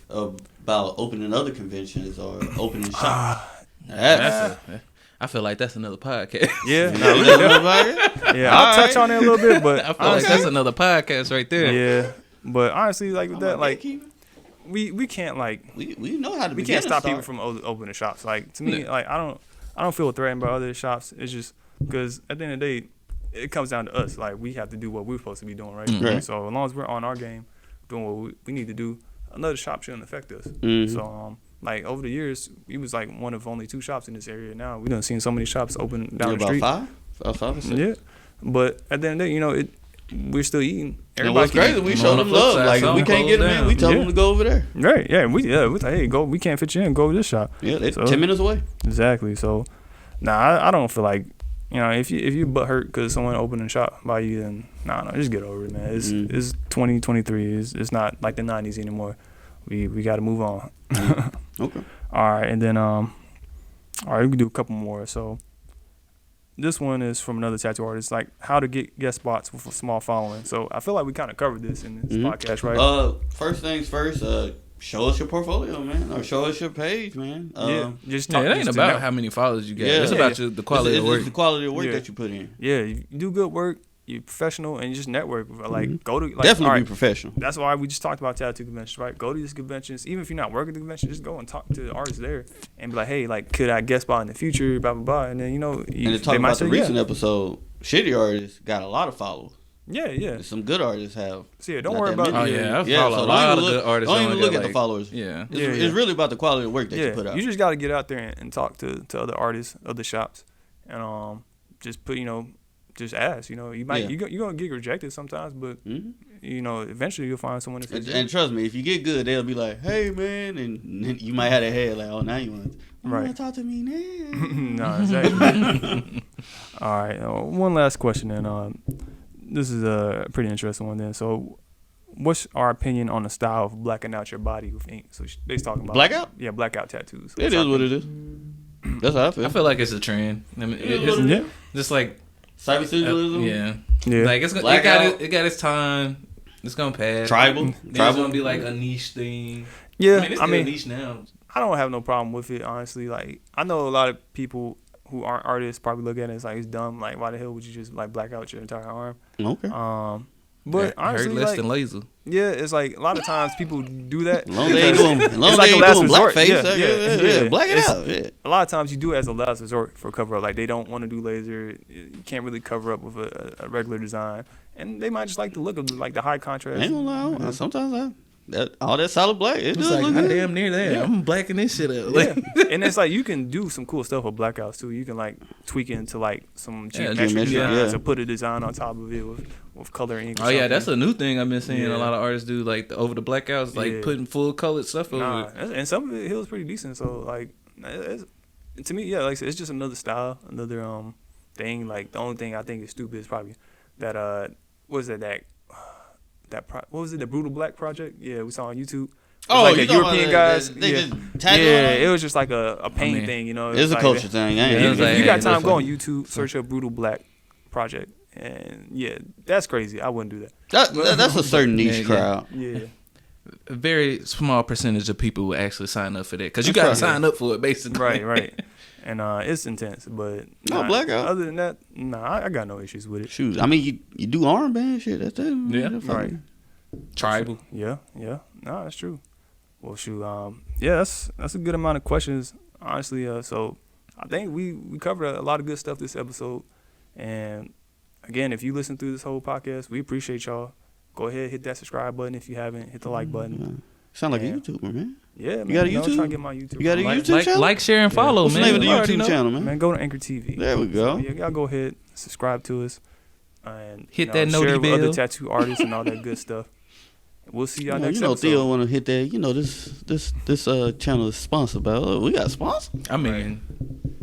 about opening other conventions or opening shops? I feel like that's another podcast. Yeah, I'll touch on it a little bit, but I feel like that's another podcast right there. Yeah, but honestly, like with that, like we can't like we know how to. We can't stop people from opening shops. Like to me, like I don't feel threatened by other shops. It's just because at the end of the day, it comes down to us. Like we have to do what we're supposed to be doing, right? Right. So as long as we're on our game, doing what we need to do, another shop shouldn't affect us. So like over the years, we was like one of only 2 shops in this area. Now we done seen so many shops open down the street. About 5 or 6. Yeah, but at the end of the day, we're still eating. Everybody's crazy. We show them love. Like if we can't get them in, we tell them to go over there. Right? Yeah. We like, hey, go. We can't fit you in. Go to this shop. Yeah, they're 10 minutes away. Exactly. So, I don't feel like if you butt hurt because someone opened a shop by you, then no, just get over it, man. It's 2023. It's not like the 90s anymore. We got to move on. Okay. All right, and then all right, we can do a couple more. So this one is from another tattoo artist, like how to get guest spots with a small following. So I feel like we kind of covered this in this podcast, right? First things first, show us your portfolio, man, or show us your page, man. Just talk. It ain't about how many followers you get. It's about the quality of work. It's the quality of work that you put in. Yeah, you do good work. You're professional, and you just network. Like go to definitely be professional. That's why we just talked about tattoo conventions, right? Go to these conventions, even if you're not working at the convention, just go and talk to the artists there and be like, hey, like could I guest spot in the future, blah blah blah, and then and to talk about the recent episode, shitty artists got a lot of followers. Yeah. Some good artists have. So don't worry about. Oh yeah, I follow a lot of good artists. Don't even look at the followers. Yeah, it's really about the quality of work that you put out. You just got to get out there and talk to other artists, other shops, and just put just ask. You might you're gonna get rejected sometimes, but eventually you'll find someone. And trust me, if you get good, they'll be like, "Hey man," and then you might have a head like, "Oh, now you want to talk to me now." No, exactly. All right, one last question, and this is a pretty interesting one then. So, what's our opinion on the style of blacking out your body with ink? So they're talking about Blackout? Yeah, blackout tattoos. It is what it is. That's how I feel. I feel like it's a trend. I mean, Yeah. just like Cybersexualism? yeah. Like it got its time. It's gonna pass. Tribal? It's gonna be like a niche thing. Yeah, I mean, it's still a niche now. I don't have no problem with it, honestly. Like, I know a lot of people who aren't artists probably look at it as like it's dumb. Like, why the hell would you just like black out your entire arm? Okay. But honestly, hurt less like, than laser. yeah, it's like a lot of times people do that. As long as they ain't doing, it's like a last resort. blackface, yeah, black it out. Yeah. A lot of times you do it as a last resort for cover up. Like, they don't want to do laser. You can't really cover up with a regular design, and they might just like the look of like the high contrast. I ain't gonna lie. Sometimes all that solid black, it does like, look I'm good. damn near there. Yeah. I'm blacking this shit up. Yeah, and it's like you can do some cool stuff with blackouts too. You can like tweak it into like some geometric geometric, designs yeah. or put a design on top of it with color ink. Or Oh yeah, something. that's a new thing I've been seeing Yeah. a lot of artists do, like over the blackouts, like Yeah. putting full colored stuff over Nah, it. and some of it was pretty decent. So like, to me, yeah, like I said, it's just another style, another thing. Like the only thing I think is stupid is probably that what was it what was it, the Brutal Black project? Yeah, we saw on YouTube. Oh, like you the talking European about guys. they yeah, just tattoo yeah, on it? it was just like a pain thing, you know. It's a like culture thing. I ain't Yeah, it was If like, you got hey, time, go on listen. YouTube, search up Brutal Black project, and yeah, that's crazy. I wouldn't do that. That's a certain niche Yeah, crowd. Yeah, A very small percentage of people will actually sign up for that because you That's got to right. sign up for it, basically. right. And it's intense, but No, blackout. Other than that, I got no issues with it. Shoot, I mean, you do armband shit. That's it. Yeah, That's right. fucking- Tribal. Yeah, no, that's true. Well, shoot, yeah, that's a good amount of questions, honestly. So I think we covered a lot of good stuff this episode. And again, if you listen through this whole podcast, we appreciate y'all. Go ahead, hit that subscribe button if you haven't. Hit the like button. Sound like Yeah. a YouTuber, man. Yeah, man. You got a I'm YouTube? trying to get my YouTube. You got a on. YouTube channel? Like, share, and follow, What's man. the name of the You already YouTube know. channel, man? Man, go to Anchor TV. There we go. So, yeah, y'all go ahead, subscribe to us, and Hit that share noti with other bell. tattoo artists and all that good stuff. We'll see y'all next You know, episode. Theo want to hit that. You know, this channel is sponsored by. We got sponsors. I mean,